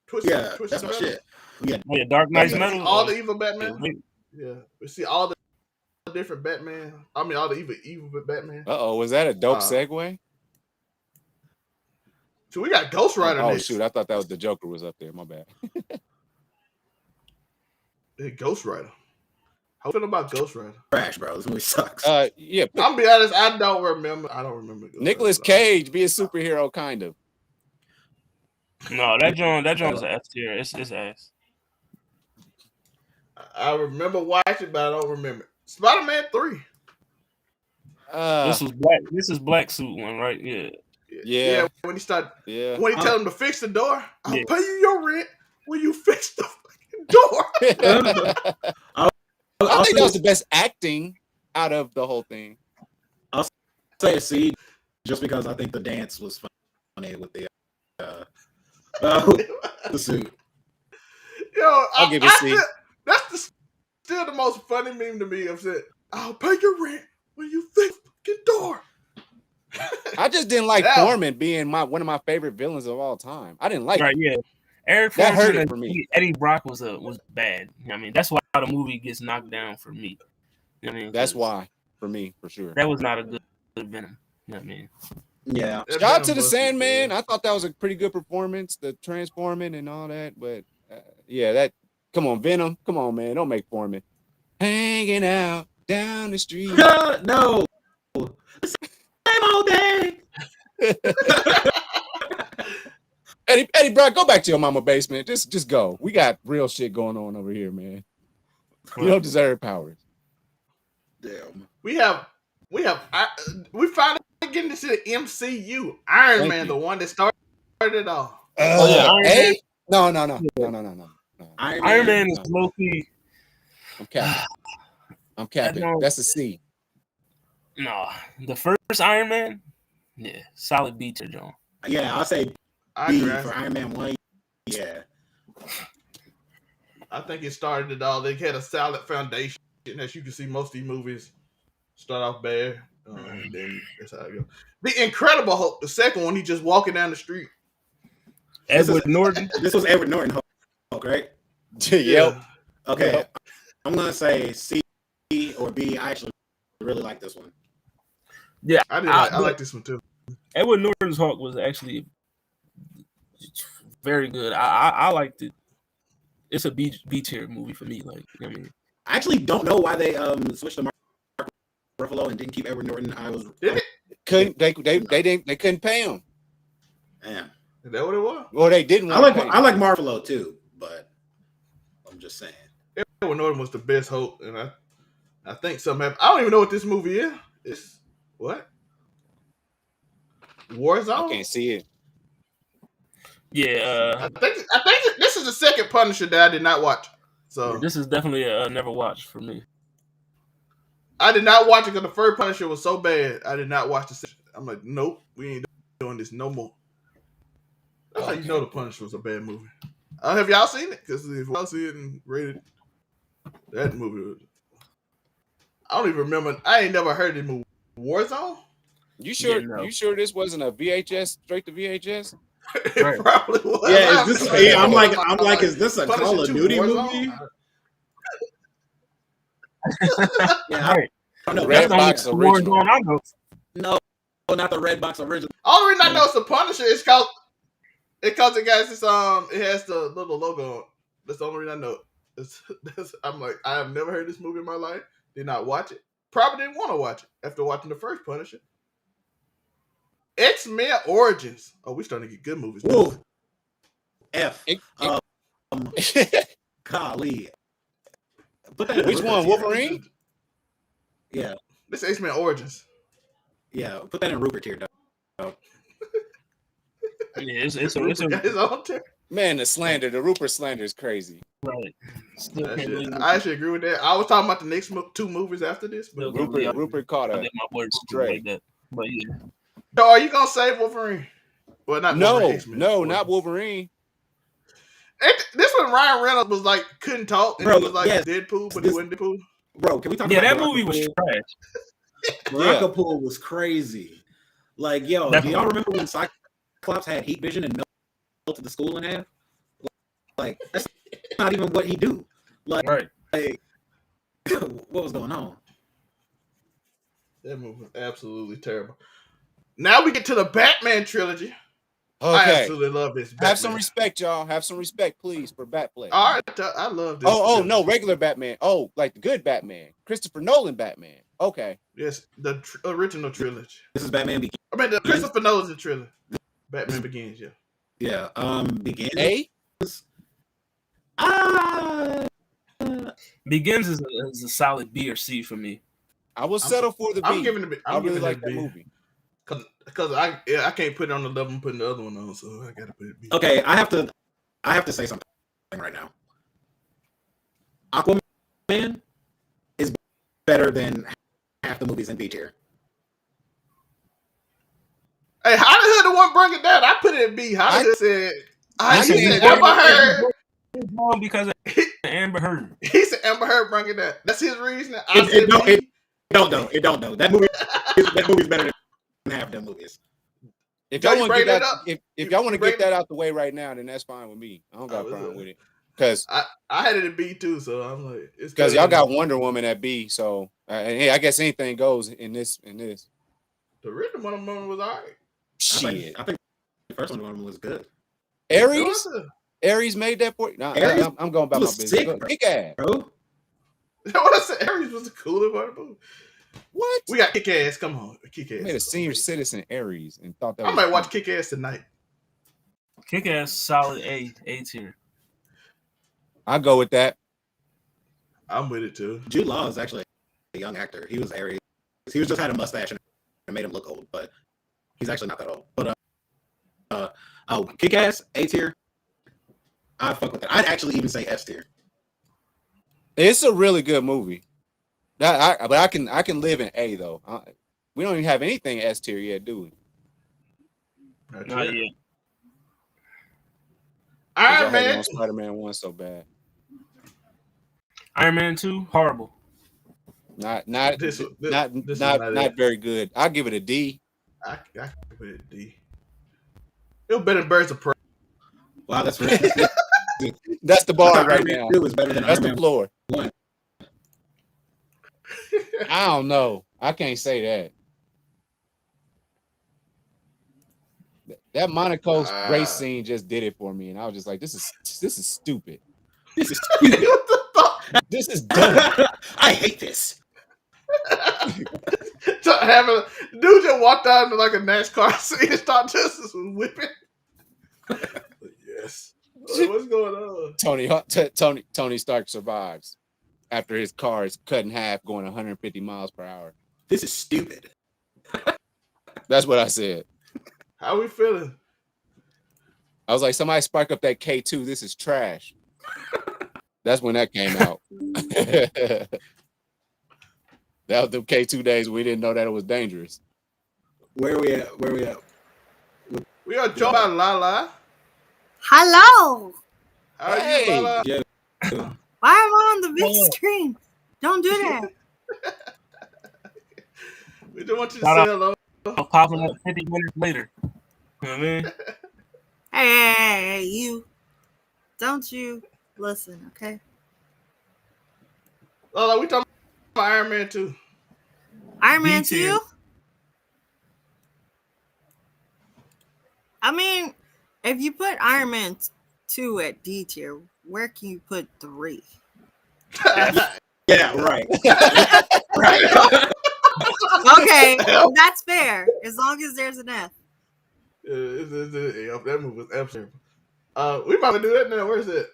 Twisted, Yeah, twisted that's my metal. shit. Yeah, yeah, Dark Knight's We see Metal. all the evil Batman. Yeah, we see all the different Batman. I mean, all the evil Batman. Was that a dope segue? So we got Ghost Rider. Oh next. shoot, I thought that was the Joker was up there. My bad. Hey, Ghost Rider. How you feel about Ghost Rider? trash, bro. This movie sucks. Yeah. I'm be honest, I don't remember. Nicolas Cage be a superhero, kind of. No, that John is an S tier. It's ass. I remember watching, but I don't remember. Spider-Man 3. This is Black Suit one, right? Yeah. Yeah. When he started, Yeah. when he tell him to fix the door, I'll Yeah. pay you your rent when you fix the fucking door. I think that was the best acting out of the whole thing. I'll say a C, just because I think the dance was funny with the suit. Yo, I'll give it a C. That's still the most funny meme to me. I've said, I'll pay your rent when you fix the fucking door. I just didn't like Foreman being one of my favorite villains of all time. I didn't like Right, it. yeah. Eric That Foreman hurt it and for me. Eddie Brock was bad. I mean, that's why the movie gets knocked down for me. I mean, That's why, for me, for sure. that was not a good Venom. You know what I mean? Yeah. That Shout out Venom to the busted, Sandman. yeah. I thought that was a pretty good performance, the transforming and all that. But come on, Venom. Come on, man. Don't make Foreman. Hanging out down the street. No. Same old day. Eddie Brock, go back to your mama basement. Just go. We got real shit going on over here, man. You don't deserve powers. Damn. We finally getting into the MCU. Iron Man, the one that started it all. Iron Man. No. Iron Man is low key. I'm capping. That's a C. No, the first Iron Man, yeah, solid B tier, John. Yeah, I'll say I B agree. for Iron Man 1. Yeah. I think it started it all. They had a solid foundation. As you can see, most of these movies start off bad, and then that's how it goes. The Incredible Hulk, the second one, he just walking down the street. Edward Norton. This was Edward Norton Hulk, right? Yep. Okay. Yep. I'm gonna say C or B. I actually really like this one. Yeah, I like this one too. Edward Norton's Hulk was actually very good. I liked it. It's a B tier movie for me. Like, I mean, I actually don't know why they switched to Mark Ruffalo and didn't keep Edward Norton. They couldn't pay him. Man. Is that what it was? Well, they didn't. I like Mark Ruffalo too, but I'm just saying. Edward Norton was the best Hulk, and I think something happened. I don't even know what this movie is. It's what? Warzone? I can't see it. yeah, I think this is the second Punisher that I did not watch. So this is definitely a never watch for me. I did not watch it because the first Punisher was so bad. I did not watch the second. I'm like, nope, we ain't doing this no more. That's how you know the Punisher was a bad movie. Have y'all seen it? Because if y'all see it and rated that movie, I don't even remember. I ain't never heard the movie. Warzone? You sure? Yeah, no. You sure this wasn't a VHS straight to VHS? It Right. probably was. Yeah, I'm like, is this a Punisher Call of 2 Duty Warzone? movie? Yeah, Right. I don't know. Red That's the Box only- original. I know. No, not the Red Box original. Only reason I know it's the Punisher is because it got this it has the little logo on it. That's the only reason I know it. I'm like, I have never heard this movie in my life. Did not watch it. Probably didn't want to watch it after watching the first Punisher. X-Men Origins. Oh, we starting to get good movies. Whoa. F. It- Golly. Put that in Which the one? tier. Wolverine? Yeah, This X-Men Origins. yeah. Put that in Rupert tier, dog. Yeah, it's Rupert got his own tier. Man, the Rupert slander is crazy. right. Still That can't shit. believe I actually agree with that. I was talking about the next two movies after this, but Still can't believe Rupert caught I a let my boy stray. like that. But yeah, so are you gonna save Wolverine? Well, not Wolverine, X-Men. Not Wolverine. This one Ryan Reynolds was like couldn't talk and Bro, he was like yes. Deadpool, but he wasn't Deadpool. Bro, can we talk yeah, about that movie was trash. Barakapool was crazy. Like, yo, do y'all remember when Cyclops had heat vision and melted the school in half? Like, that's not even what he do. Like, Right. What was going on? That movie was absolutely terrible. Now we get to the Batman trilogy. I Okay. absolutely love this. Batman. Have some respect, y'all. Have some respect, please, for Batfleck. All right, I love this. Oh, no, regular Batman. Oh, like the good Batman. Christopher Nolan Batman. Okay. Yes, the original trilogy. This is Batman Begins. I mean, the Christopher Nolan trilogy. Batman Begins, yeah. Yeah, Begins. A? Begins is a solid B or C for me. I will settle for the B. I'm giving it. I really like that movie. Because I can't put it on the level I'm putting the other one on, so I gotta put it B. Okay, I have to say something right now. Aquaman is better than half the movies in B tier. Hey, how the hell the one bring it down? I put it in B. How the hell said? I He said said Amber Heard. Wrong because of Amber Heard. He said Amber Heard bring it down. That's his reason. It don't though. That movie's better than half them movies. If y'all want to get that that, if y'all want to get that out the way right now, then that's fine with me. I don't got a problem with it. Because I had it at B too, so I'm like, it's because y'all got Wonder Woman at B, so hey, I guess anything goes in this. The original Wonder Woman was alright. Shit, I think the first one was good. Ares made that for you. Nah, Ares I'm going about my business. sick, Kick ass, bro. What I said, Ares was the cooler part of the movie. What? We got Kick Ass. Come on, Kick Ass. I made a senior citizen Ares and thought that I might watch Kick Ass tonight. Kick Ass solid A tier. I'll go with that. I'm with it too. Jude Law is actually a young actor. He was Ares. He was just had a mustache and it made him look old, but he's actually not that old. But Kick Ass A tier. I fuck with that. I'd actually even say S tier. It's a really good movie. But I can live in A though. We don't even have anything S tier yet, do we? Not yet. Iron Man. Spider-Man 1 so bad. Iron Man 2, horrible. Not This very good. I'll give it a D. I can put it D. It was better than Birds of Prey. Wow, that's That's the bar right now. It was better than That's Iron the Man floor. 1. I don't know. I can't say that. That Monaco race scene just did it for me, and I was just like, "This is stupid. This is stupid. What the fuck? This is dumb. I hate this." Dude just walked out into like a NASCAR scene and started just whipping. Yes. What's going on? Tony Stark survives after his car is cut in half, going 150 miles per hour. This is stupid. That's what I said. How we feeling? I was like, somebody spark up that K2. This is trash. That's when that came out. That was the K2 days. We didn't know that it was dangerous. Where are we at? We are joined by Lala. Hello. How are you, Lala? Yeah. Why am I on the big screen? Don't do that. We just want you to say hello. Popping up 50 minutes later. You know what I mean? Hey, you. Don't you listen, okay? Lala, we talking about Iron Man 2. Iron Man B tier. 2? I mean, if you put Iron Man 2 at D tier, where can you put 3? Yeah, right. Right. Okay, that's fair. As long as there's an F. That movie was absolute. We about to do that now. Where's it?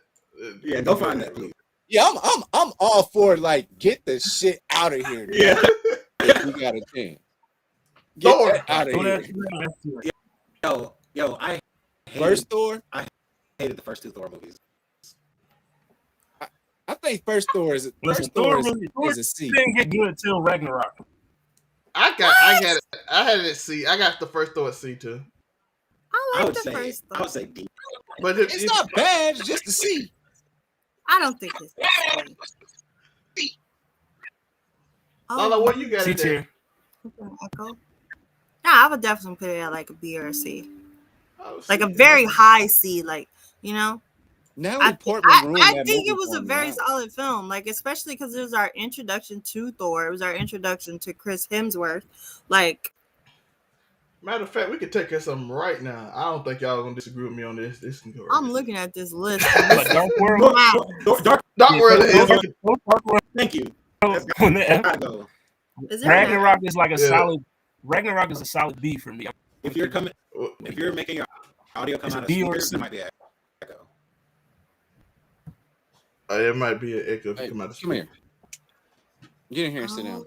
Yeah, go find that, please. Yeah, I'm all for like get the shit out of here. Dude. Yeah. out of 10. Thor. Get that out of Throw here. that- Yo, I First Thor. hated the first two Thor movies. I think first Thor is Listen, first Thor Thor is a C. didn't get good till Ragnarok. I had it at C. I got the first Thor at C too. I I like would the say first I Thor. would say D. But It's not bad. It's just a C. I don't think it's a C. Lala, what you got C it there? tier. Echo. Yeah, I would definitely put it at like a B or a C. Oh, Like a C. very high C, like, you know. Natalie Portman ruined I that think movie it was for a me. very solid film, like especially because it was our introduction to Thor. It was our introduction to Chris Hemsworth. Like, Matter of fact, we could take care of something right now. I don't think y'all are gonna disagree with me on this. This can go right. I'm here. looking at this list. And this But is Dark World. mad. Dark. Dark World is. Dark World. Thank you. When the- Gotta go. Is there an Ragnarok is like a Yeah. solid. Ragnarok is a solid B for me. If you're making your audio come It's a out of D or speakers, C. it might be an echo. It might be an echo if Hey, you come out of come here. Get in here and sit down.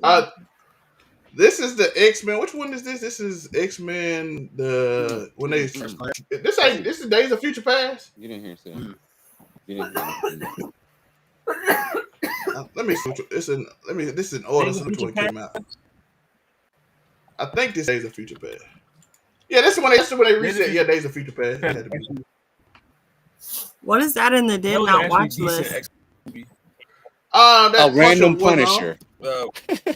This is the X-Men. Which one is this? This is X-Men. The when they First class. this is Days of Future Past. Get in here and sit down. Get in here and sit down. Let me see. This is in order. Days So of which one Future came out? I think this Days of Future Past. Yeah, this is when they reset. Yeah, Days of Future Past. It had to be. What is that in the That did was not actually watch decent list? X movie. That A random Punisher Punisher.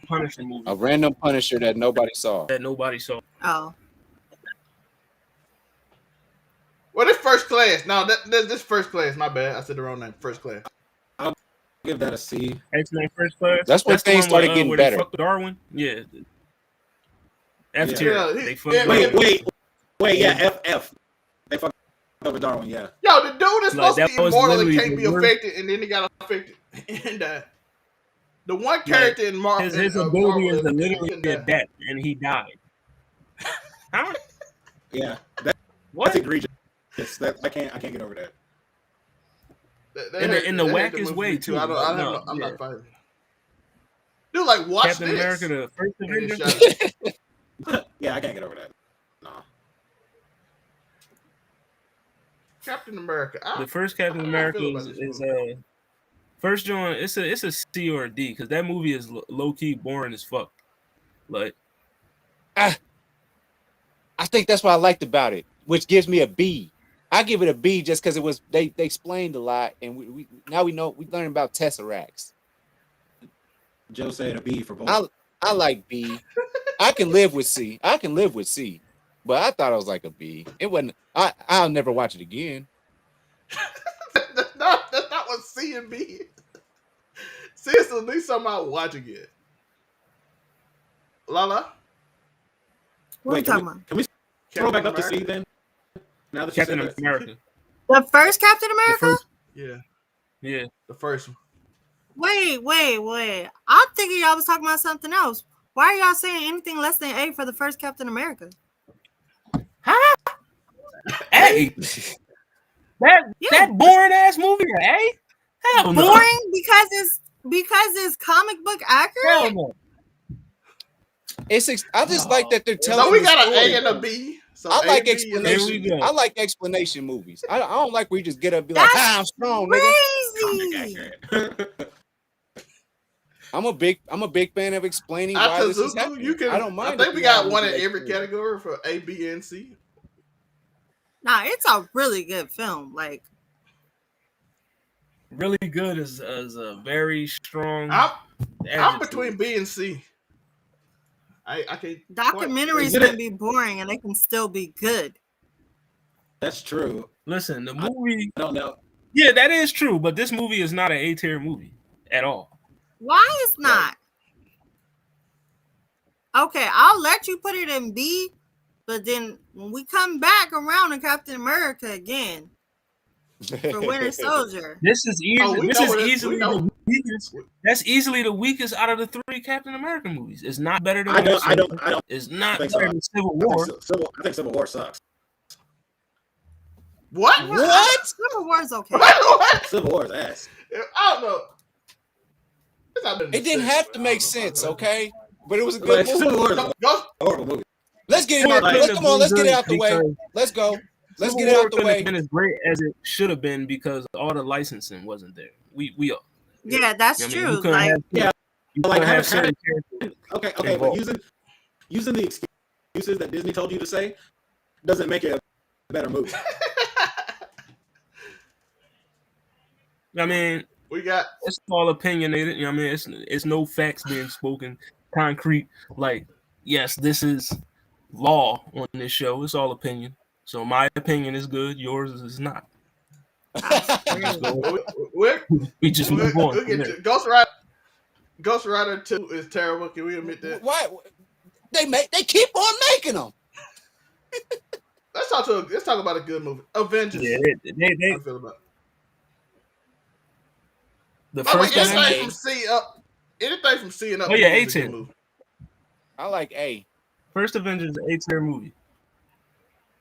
Punisher movie A random Punisher that nobody saw. that nobody saw. Oh, Well, this First Class. No, this First Class. My bad. I said the wrong name. First Class. Give that a C. X-Men First Class. That's when the things one started where, getting where better. They fucked with Darwin. Yeah. F Yeah. tier. Yeah, They fucked yeah, with Wait. Yeah, F. They fucked over Darwin. Yeah. Yo, the dude is Like, supposed to that be was immortal and literally can't the be worst. affected, and then he got affected. And the one character in Marvel, His ability is to he literally can get die. that, and he died. Huh? Yeah. What? That's egregious. I can't get over that. In the That had to wackest move way, me too. I'm No, not fighting. Dude, like watch Captain this. America, the first And then Avenger. shut it. Yeah, I can't get over that. No. Captain America. The first Captain I America feel about is this first John. It's a C or a D because that movie is low key boring as fuck. Like, I think that's what I liked about it, which gives me a B. I give it a B just because it was they explained a lot, and we now we learn about tesseracts. Joe said a B for both. I like B. I can live with C. But I thought it was like a B. It wasn't. I'll never watch it again. that's not what C and B is. C is at least something I'll watch again. Lala? what are you Wait, talking about? can we throw Captain back up to C America? then? Now that you Captain said that. America. The first Captain America? first- Yeah, Yeah. the first one. Wait. I'm thinking y'all was talking about something else. Why are y'all saying anything less than A for the first Captain America? Hey, that boring ass movie, eh? Hell no. Boring because it's comic book accurate? Hell no. I just like that they're telling. So we the got an story. A and a B. So I A, like B, and a Here we explanation. go. I like explanation movies. I don't like where you just get up and be like, That's I'm strong, nigga. Crazy. Accurate. I'm a big fan of explaining I why this is Tazuku, happening. you can. I don't mind. I think if we you have got one in movies every like category for A, B, and C. Nah, it's a really good film. Like, Really good is a very strong. I'm adjective. between B and C. I can't. documentaries Is it- can be boring and they can still be good. That's true. Listen, the movie. I don't know. Yeah, that is true, but this movie is not an A tier movie at all. Why it's not? Okay, I'll let you put it in B, but then when we come back around to Captain America again for Winter Soldier, This is we this know is what it- we easily know. the weakest. That's easily the weakest out of the three Captain America movies. It's not better than I don't It's not think better so. than Civil I War. think Civil War sucks. What? what? Civil War's okay. What? Civil War is ass. I don't know. It didn't have to make sense, okay? But it was a But good Civil War movie. is a Ghost, horrible movie. Let's get it. War Let's couldn't come have on. Let's been get it out the good way. because Let's go. Let's Civil get it War out the couldn't way. have been as great as it should have been because all the licensing wasn't there. We are. Yeah, that's I mean, true. you couldn't Like, have Yeah, you like, couldn't have having- certain characters. Okay, but involved. using the excuses that Disney told you to say doesn't make it a better movie. I mean, we got it's all opinionated. You know what I mean, it's no facts being spoken, concrete. Like, yes, this is law on this show. It's all opinion. So my opinion is good. Yours is not. We just move on. we'll get to Ghost Rider 2 is terrible. Can we admit that? Why they keep on making them? Let's talk about a good movie. Avengers. Yeah, How I feel about it. the By the way, first anything Avengers. from C up. Anything from C and up. Oh, yeah, is a good A-tier. movie. I like A. First Avengers is an A-tier movie.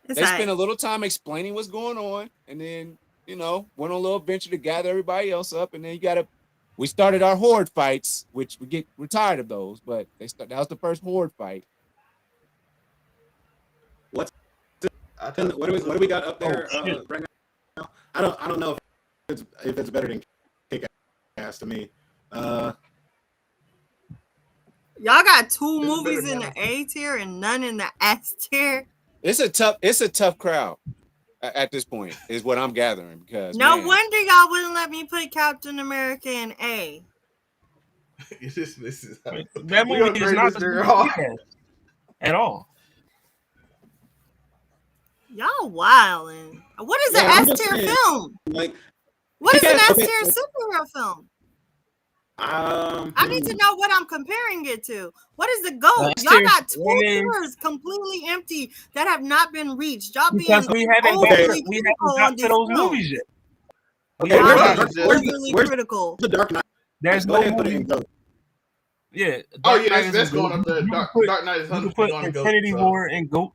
it's They like, spent a little time explaining what's going on, and then went on a little adventure to gather everybody else up, and then we started our horde fights, which we're tired of those, but that was the first horde fight. What do we got up there right now? I don't know if it's better than Kick-Ass to me. y'all got two movies in the A tier and none in the S tier. It's a tough crowd at this point, is what I'm gathering, because No man, wonder y'all wouldn't let me put Captain America in A. this is That we movie gonna is grade not this the nigga same off. Kick-Ass at all. Y'all wildin'. What is Yeah, an I'm S just tier saying. film? Like, What is an Kick-Ass- S okay, tier superhero film? I need to know what I'm comparing it to. What is the GOAT? S Y'all tier, got two I mean- tiers completely empty that have not been reached. Y'all being Because we haven't overly got critical on to this those film. movies yet. Okay, Y'all where's being the- overly where's critical. the Dark Knight? There's Go no ahead and put it movie. in GOAT. Yeah. Oh Dark yeah, Knight is that's in going GOAT. up there. You can Dark Knight is You can 100% put going to go. Infinity War and GOAT.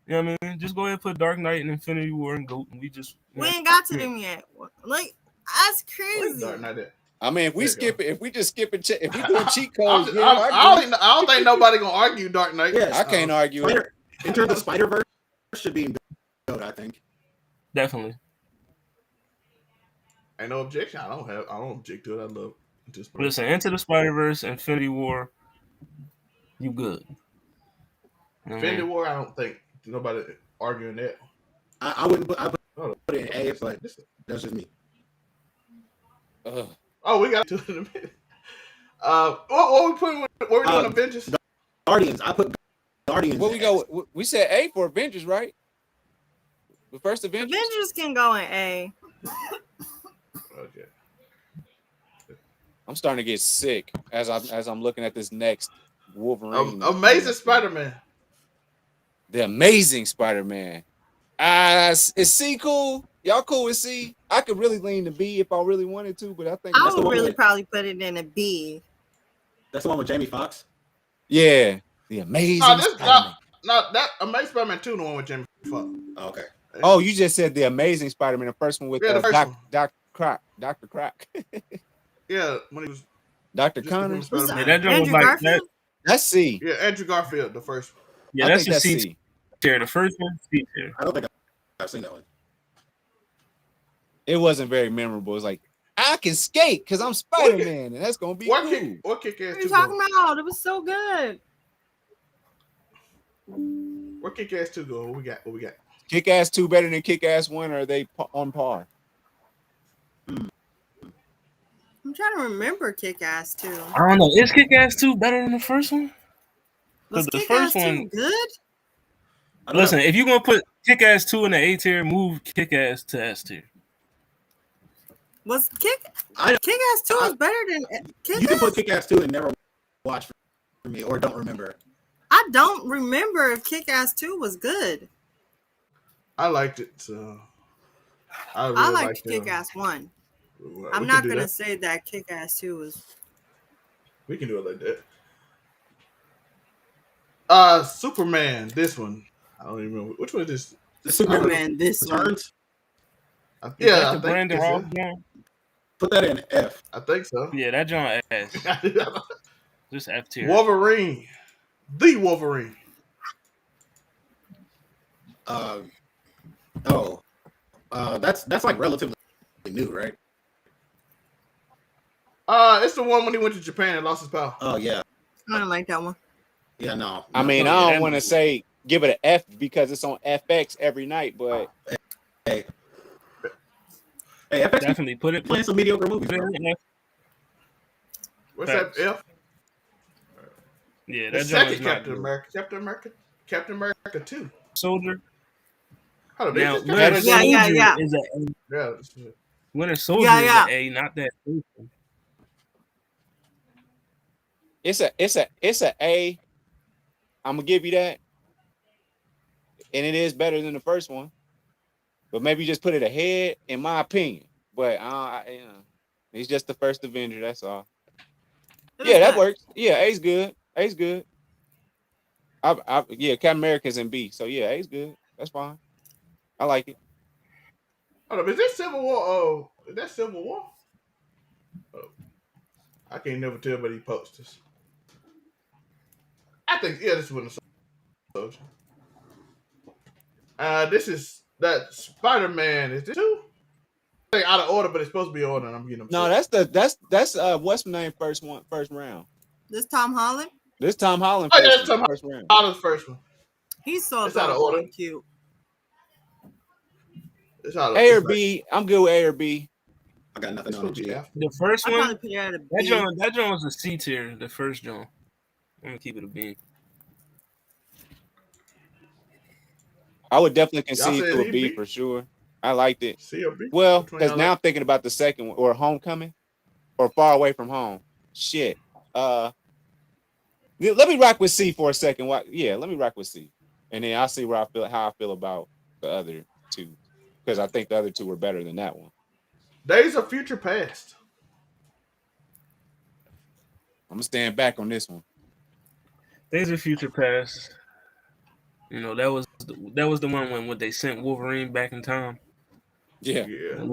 You know what I mean? Just go ahead and put Dark Knight and Infinity War and GOAT, and we just. We ain't got to them yet. Like, that's crazy. Dark Knight at? I mean, if we There you skip it, if we just skip it, if we doing cheat codes, I yeah, I agree. don't think nobody gonna argue Dark Knight. Yes, I can't argue it. Into the Spider-Verse should be in GOAT, I think. Definitely. Ain't no objection. I don't object to it. I love just Listen, Into the Spider-Verse, Infinity War, you good. You know what I Infinity mean? War. I don't think nobody arguing that. I wouldn't put it in A, but that's just me. Ugh. Oh, we got to it in a minute. What we putting? What we doing? Avengers. Guardians. I put Guardians. Where we go? We said A for Avengers, right? The first Avengers. Avengers can go in A. Okay. I'm starting to get sick as I'm looking at this next Wolverine. Amazing Spider-Man. The Amazing Spider-Man. Is C cool? Y'all cool with C? I could really lean to B if I really wanted to, but I think I that's would the really one. probably put it in a B. That's the one with Jamie Foxx. Yeah, The Amazing No, this Spider-Man. that Amazing Spider-Man 2, the one with Jamie Foxx. Oh, okay. Oh, you just said The Amazing Spider-Man, the first one with Yeah, the first one. Dr. Croc. Yeah, when he was Dr. just Connors. becoming Spider-Man. Yeah, that joint was Andrew like Garfield? that. That's C. Yeah, Andrew Garfield, the first one. Yeah, I that's think the that's C C. tier. The first one, C tier. I don't think I've seen that one. It wasn't very memorable. It's like, I can skate because I'm Spider-Man, and that's gonna be What cool. kick ass What are you 2 talking go? about? It was so good. What kick ass 2 go? What we got? Kick-Ass 2 better than Kick-Ass 1, or are they on par? I'm trying to remember Kick-Ass 2. I don't know. Is Kick-Ass 2 better than the first one? Was the Kick-Ass first 2 one- good? I don't Listen, know. if you're gonna put Kick-Ass 2 in the A tier, move Kick-Ass to S tier. Was I- Kick-Ass 2 was better than You can Kick-Ass? put Kick-Ass 2 and never watch for me, or don't remember. I don't remember if Kick-Ass 2 was good. I liked it. So I really I liked liked Kick-Ass 1. We I'm can not do going to that. say that Kick-Ass 2 was... We can do it like that. Superman. This one. I don't even remember which one is this. The Superman Superman, this one. Returns. Yeah, Is that I the think Brandon it's Ross it. one? Put that in F. I think so. Yeah, that joint ass. Just F tier. Wolverine. The Wolverine. That's like relatively new, right? It's the one when he went to Japan and lost his power. Oh yeah, I don't like that one. yeah, no. I mean, no, I yeah, don't want to say give it an F because it's on FX every night, but Hey, FX Definitely put it. playing some mediocre movies. Put it Bro. in F. What's Facts. that? F. Yeah, The that joint second is not Captain good. America. Captain America 2. Soldier. Hold on, Now, this is Winter Captain- Soldier yeah. is a Yeah, this is- Winter Soldier Yeah. is a A, not that. it's a A. I'm gonna give you that, and it is better than the first one. But maybe just put it ahead, in my opinion. But it's just the first Avenger. That's all. It Yeah, is that good. works. Yeah, A's good. A's good. Yeah, Captain America's in B. So yeah, A's good. That's fine. I like it. Hold on, is that Civil War? Oh, is that Civil War? Oh, I can't never tell by these posters. I think this is Winter Soldier. This is that Spider-Man. Is this 2? I think out of order, but it's supposed to be order. And I'm getting them. No, that's what's my name first round. This Tom Holland. This Tom Holland Oh, yeah, that's first, Tom first round. out of the first one. He's so It's out of adorable order. and cute. It's out of A or B. I'm good with A or B. I got nothing It's on the supposed to G. be after. The first I one, probably put it at a B. that joint was a C tier. The first joint. I'm gonna keep it a B. I would definitely Y'all concede said to a he B B? for sure. I liked it. C or B? Well, Which one because y'all now like? I'm thinking about the second one, or Homecoming, or Far Away from Home. Shit. Let me rock with C for a second. Yeah, let me rock with C, and then I'll see how I feel about the other two, because I think the other two were better than that one. Days of Future Past. I'm gonna stand back on this one. Days of Future Past. You know, that was the one when they sent Wolverine back in time. Yeah. Yeah.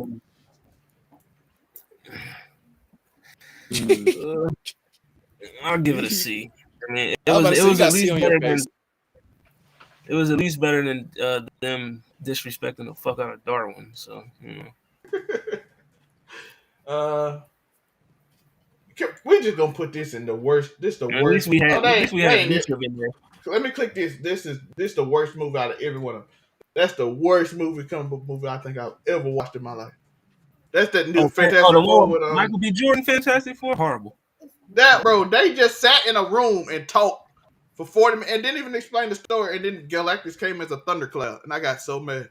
I'll give it a C. I mean, I was about to say, you was got at C least on your better than face. it was at least better than them disrespecting the fuck out of Darwin. So you know, We just gonna put this in the worst. This the at worst. least we had that ain't it. Bishop in there. Let me click this. This the worst movie out of every one of them. That's the worst comic book movie I think I've ever watched in my life. That's that new Fantastic the Four one with Michael B. Jordan, Fantastic Four, horrible. that bro. They just sat in a room and talked for 40 minutes and didn't even explain the story. And then Galactus came as a thundercloud, and I got so mad.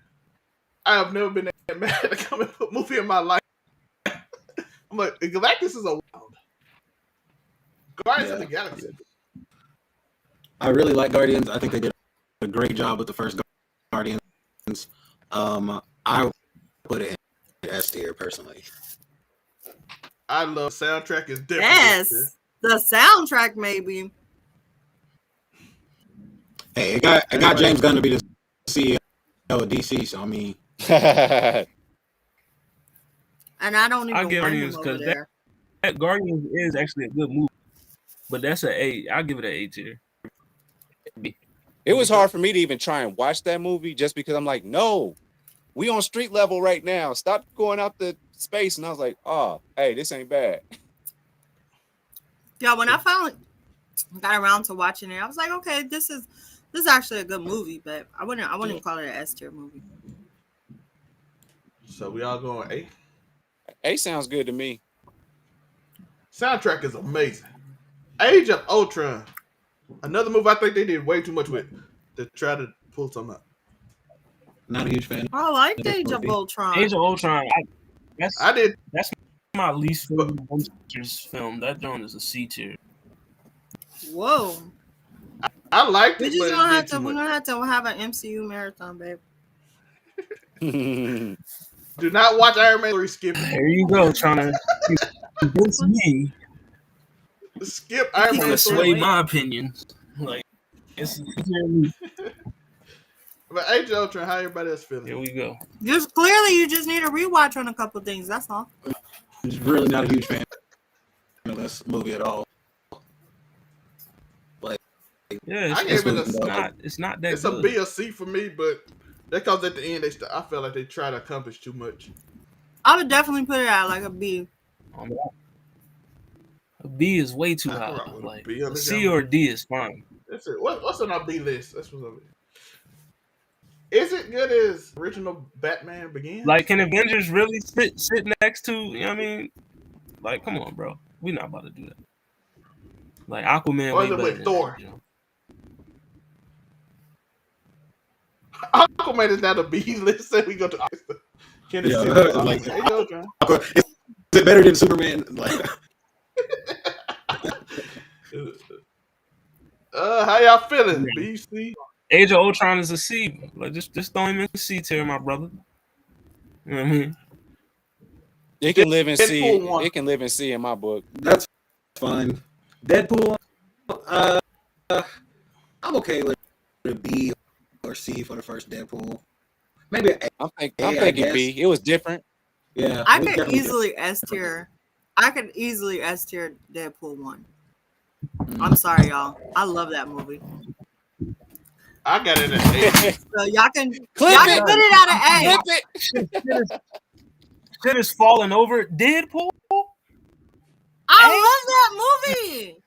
I have never been that mad at a comic book movie in my life. I'm like, Galactus is a wild. Guardians of the Galaxy. I really like Guardians. I think they did a great job with the first Guardians. I would put it in S tier personally. I love soundtrack is different. Yes, the soundtrack maybe. Hey, it got James Gunn to be the CEO of DC. So I mean, And I don't I'll even give want him Guardians over because there. that Guardians is actually a good movie, but that's an A. I'll give it an A tier. It was hard for me to even try and watch that movie just because I'm like, no, we on street level right now. Stop going out the space. And I was like, oh, hey, this ain't bad. Yeah, when I finally got around to watching it, I was like, okay, this is actually a good movie, but I wouldn't call it an S tier movie. So we all going A. A sounds good to me. Soundtrack is amazing. Age of Ultron. Another movie I think they did way too much with to try to pull something up. not a huge fan. I like Age of Ultron. Age of Ultron. That's my least favorite Avengers film. That joint is a C tier. Whoa. I liked We it, just but gonna it have did to too we're much. gonna have to have an MCU marathon, babe. Do not watch Iron Man 3. Skip it. There you go, trying to convince me. Skip Iron Trying Man to 3. sway my opinions. Like it's But Age of Ultron, how everybody else feeling? here we go. You just need a rewatch on a couple things. That's all. really not a huge fan of this movie at all. Like, Yeah, I gave it it's not that it's good. a B or C for me, but that comes at the end. I felt like they try to accomplish too much. I would definitely put it at like a B. A B is way too I can high. rock with a Like B on a this C album. or a D is fine. That's it. What's on our B list? That's what's on it. Is it good as original Batman Begins? Like, can Avengers really sit next to? You know what I mean? Like, come on, bro. We not about to do that. Like Aquaman, Or way is it better with than Thor? that, you know? Aquaman is not a B list. Say we go to Kenneth Yeah, City. like- There you go, John. is it better than Superman? Like, How y'all feeling? B, C? Age of Ultron is a C. Like, just throw him in C tier, my brother. You know what I mean? It can live in C. Deadpool 1. It can live in C in my book. that's fine. Deadpool, I'm okay with a B or C for the first Deadpool. Maybe an A. I'm I thinking guess. B. It was different. Yeah, I it was could definitely easily S tier. I could easily S tier Deadpool 1. different. I'm sorry, y'all. I love that movie. I got it at A. So y'all can Clip y'all it. can put it at an A. Flip it. Shit is falling over. Deadpool? I love that movie.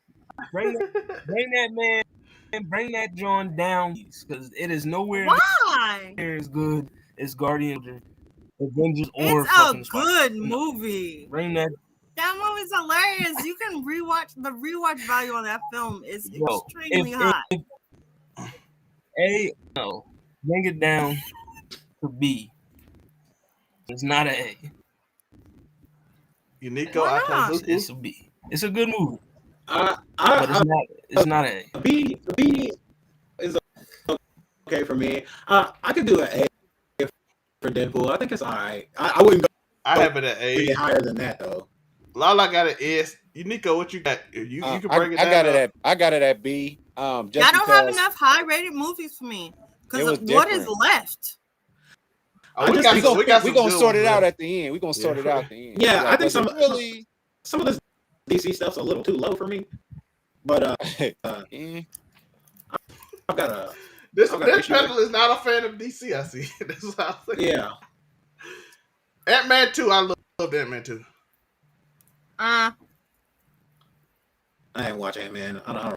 Bring that man and bring that John down, because it is nowhere Why? near as good as Guardians, Avengers, or It's a fucking good Spider-Man. No. movie. Bring that. That movie's hilarious. You can rewatch the rewatch value on that film is Yo, extremely high. A, no. Bring it down to B. It's not an A. Unico Why not? It's a B. It's a good movie, I, but I, it's not an A. a B is okay for me. I could do an A for Deadpool. I think it's all right. I wouldn't go I have it at any A. higher than that though. Lala got an S. Unico, what you got? You can break it I down. got it at B. Just Y'all don't have because enough high rated movies for me. It Because was what is different. left? Oh, we I got just- some we gonna good sort ones it out left. at the end. We gonna sort it out at the end. Yeah, I think was some it really. of this DC stuff's a little too low for me. But Eh. I've got a This Okay, pedal is not a fan of DC. I see. That's what I was saying. yeah. Ant-Man 2. I love Ant-Man 2. Uh, I ain't watch Ant-Man. I don't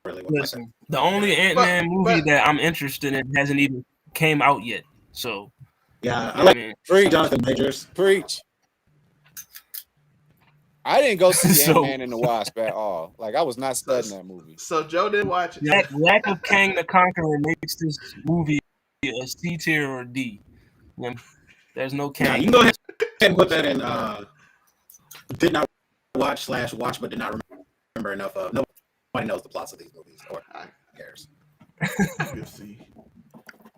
really watch that. Listen, the only Ant-Man movie but- that I'm interested in hasn't even came out yet. So, Yeah, I I like mean, Preach. Jonathan Majors. Preach. I didn't go see So- Ant-Man and the Wasp at all. Like, I was not studying that movie. So Joe didn't watch it. lack of Kang the Conqueror makes this movie a C tier or D. You know, there's no Yeah, Kang. you can go ahead and put that in. Did not watch but did not remember enough of. Nobody knows the plots of these movies, or who cares? You'll see.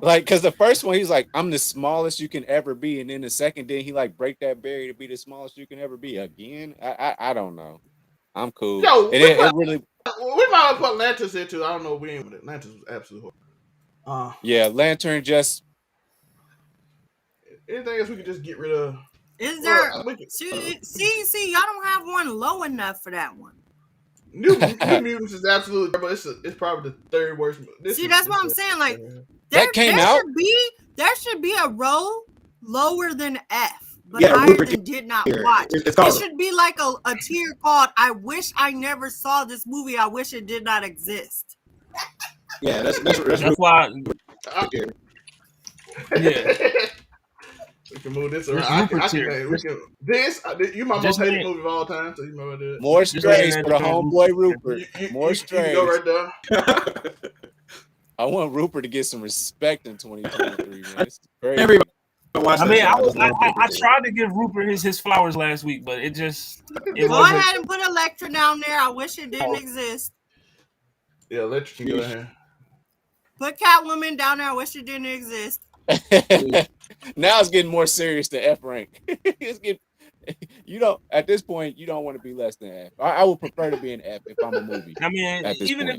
Like, because the first one, he's like, I'm the smallest you can ever be. And then the second, did he like break that barrier to be the smallest you can ever be again? I don't know. I'm cool. Yo, it really, We might have put Lanterns here too. I don't know. We ain't with it. Lanterns was absolutely horrible. yeah, Lantern just, Anything else we could just get rid of? is there? Well, we could- See, y'all don't have one low enough for that one. New Mutants is absolutely, but it's probably the third worst. See, that's what I'm saying. Like, That came out? There should be a row lower than F, but Yeah, higher Rupert than did not Here, watch. it's It called. should be like a tier called "I wish I never saw this movie. I wish it did not exist." Yeah, that's That's why. here. Yeah. We can move this It's around. Rupert I can, tier. we can, you my most Just hated name- movie of all time, so you know what to do it. more Just strays like for the that, homeboy Rupert. More You strays. can go right there. I want Rupert to get some respect in 2023, man. This is crazy. Everybody watch I that mean, shit. I just love I Rupert. tried to give Rupert his flowers last week, but it Go wasn't. ahead and put Electra down there. I wish it didn't exist. Yeah, Electric can go ahead. Put Catwoman down there. I wish it didn't exist. Now it's getting more serious than F rank. It's getting, at this point, you don't want to be less than F. I would prefer to be an F if I'm a movie. I mean, At this even point.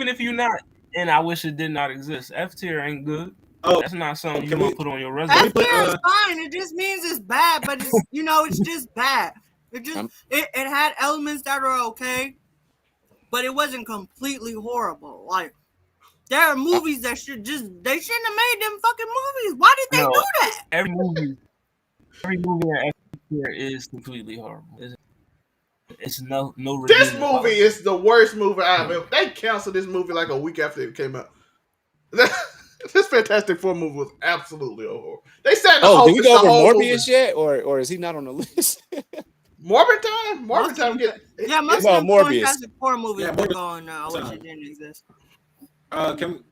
if you're not, and I wish it did not exist. F tier ain't good. Oh, That's not something you Can want we- to put on your F resume. put, tier is fine. It just means it's bad, but it's it's just bad. It just it had elements that are okay, but it wasn't completely horrible. Like there are movies that shouldn't have made them fucking movies. Why did they do that? Every movie in F tier is completely horrible. It's no This redeeming movie quality. is the worst movie I've ever. They canceled this movie like a week after it came out. This Fantastic Four movie was absolutely a horror. They said did we go over Morbius movie. yet, or is he not on the list? Morbid time. Most of Morbius. the Fantastic Four movies were going now. I wish it didn't exist. Can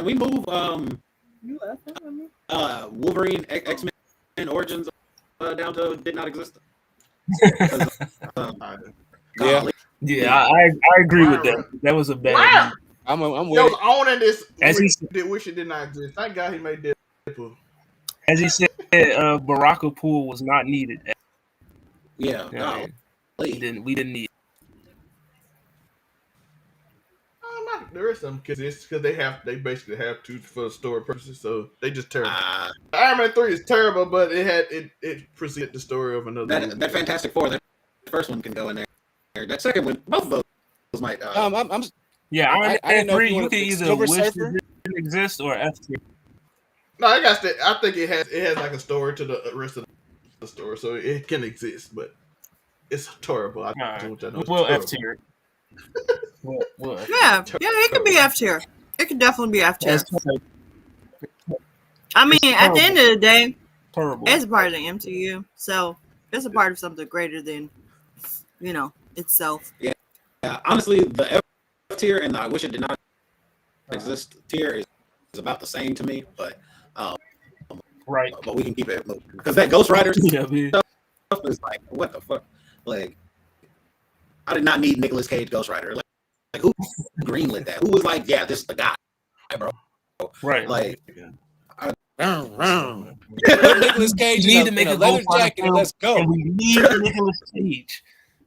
we move Wolverine X-Men Origins down to did not exist? Yeah, I agree with that. That was a bad movie. I'm with Yo, it. owning this. As he Wish it did not exist. Thank God he made Deadpool. As he said, Baraka Pool was not needed. Yeah, no, we didn't need. There is some because they basically have to for story purposes, so they just terrible. Iron Man 3 is terrible, but it preceded the story of another. That Fantastic Four, that first one can go in there. That second one, both of those might. Iron Man 3. You can either Silver wish Surfer? it didn't exist or F tier. No, I think it has like a story to the rest of the story, so it can exist, but it's terrible. Well, F tier. Yeah, it could be F tier. It could definitely be F tier. I mean, at the end of the day, it's a part of the MCU, so it's a part of something greater than, itself. Yeah. Honestly, the F tier and the I wish it did not exist tier is about the same to me, but right. But we can keep it because that Ghost Rider stuff is like, what the fuck? Like, I did not need Nicolas Cage Ghost Rider. Like who greenlit that? Who was like, yeah, this is the guy, bro? Right. Like, Put Nicolas Cage need to make a leather jacket and let's go. And we need Nicolas Cage.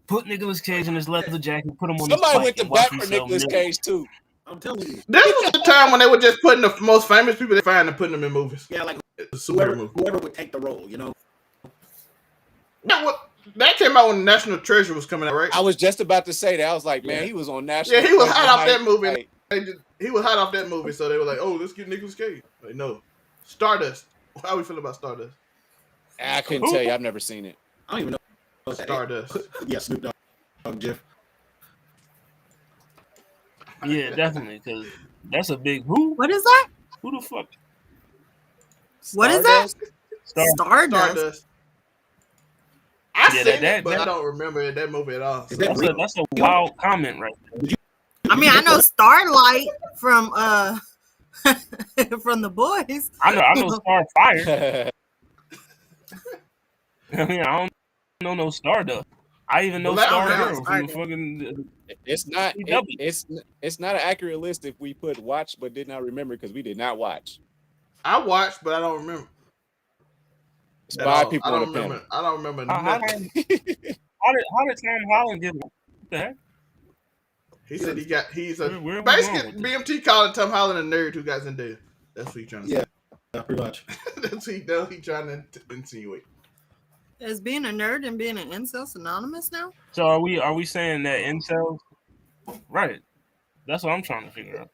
Put Nicolas Cage in his leather jacket. Put him on. Somebody went to bat for Nicolas Cage too. I'm telling you, this was the time when they were just putting the most famous people they find and putting them in movies. Yeah, like whoever would take the role, That came out when National Treasure was coming out, right? I was just about to say that. I was like, man, he was on National. Yeah, he was hot off that movie. Like, he was hot off that movie, so they were like, "Oh, let's get Nicolas Cage." Like, no, Stardust. How we feel about Stardust? I couldn't tell you. I've never seen it. I don't even know. Stardust. Yeah, Snoop Dogg, Jeff. Yeah, definitely, because that's a big who. What is that? Who the fuck? What is that? Stardust. I seen that, it, but I don't remember that movie at all. So. That's a wild comment right there. I mean, I know Starlight from from The Boys. I know Starfire. I mean, I don't know no Stardust. I even know Stargirl from the fucking. It's not an accurate list if we put watch but did not remember because we did not watch. I watched, but I don't remember. It's 5 people on the panel. I don't remember nothing. How did Tom Holland get? What the heck? He said he's a where basically BMT calling Tom Holland a nerd who got Zendaya. That's what he's trying to say. Yeah, pretty much. That's what he's trying to insinuate. Is being a nerd and being an incel synonymous now? So are we saying that incels? Right. That's what I'm trying to figure out.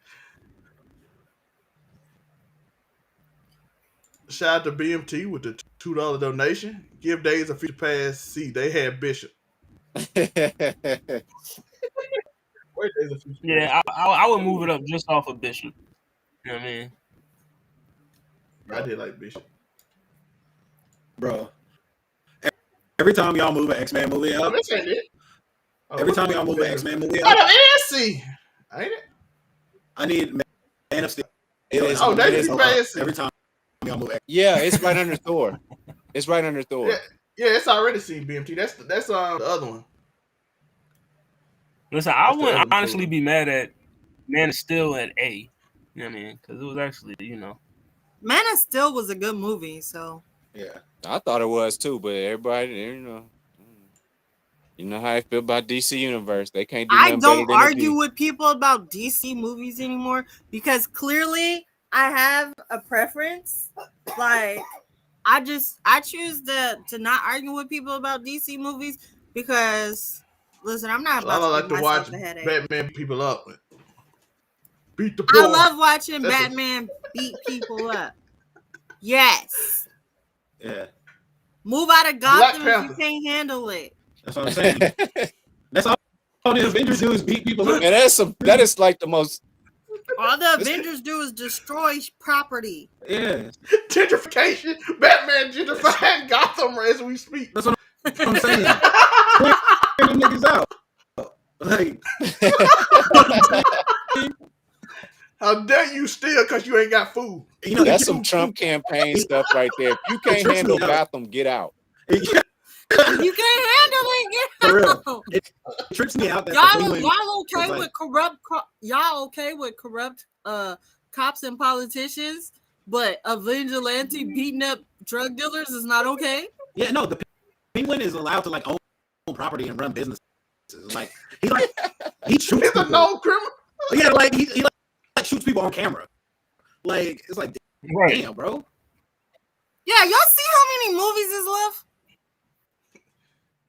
Shout out to BMT with the $2 donation. Give Days a future pass. See, they had Bishop. Yeah, I would move it up just off of Bishop. You know what I mean? I did like Bishop. Bro. Every time y'all move an X-Men movie up. This ain't it. Every time y'all move an X-Men movie up. Oh, it is C. Ain't it? I need Man of Steel. Every time y'all move X-Men. Yeah, it's right under Thor. It's right under Thor. Yeah, it's already C, BMT. That's the other one. Listen, I wouldn't honestly be mad at Man of Steel at A. You know what I mean? Because it was actually, Man of Steel was a good movie, so. Yeah. I thought it was too, but everybody, you know how I feel about DC Universe. They can't do nothing I don't better than argue with people about DC movies anymore because clearly I have a preference. Like, I choose to not argue with people about DC movies because listen, I'm not I about like to to give watch myself a headache. Batman beat people up. Beat the poor. I love watching That's a- Batman beat people up. Yes. Yeah, Move out of Black Gotham if you Panther. can't handle it. that's what I'm saying. That's all the Avengers do is beat people up. And that is like the most. All the Avengers do is destroy property. Yeah, Gentrification. Batman gentrifying Gotham as we speak. that's what I'm saying. Clearing them niggas out. Like, How dare you steal because you ain't got food? you know, That's some Trump campaign stuff right there. If you can't handle Gotham, get out. If you can't handle it, get For out. real. It trips me out that Y'all okay like- with corrupt? Y'all okay with corrupt cops and politicians? But a vigilante beating up drug dealers is not okay. Yeah, no, the Penguin is allowed to like own property and run businesses. Like he shoots He's a people. known criminal. Yeah, like he like shoots people on camera. Like it's like Right. damn, bro. Yeah, y'all see how many movies is left?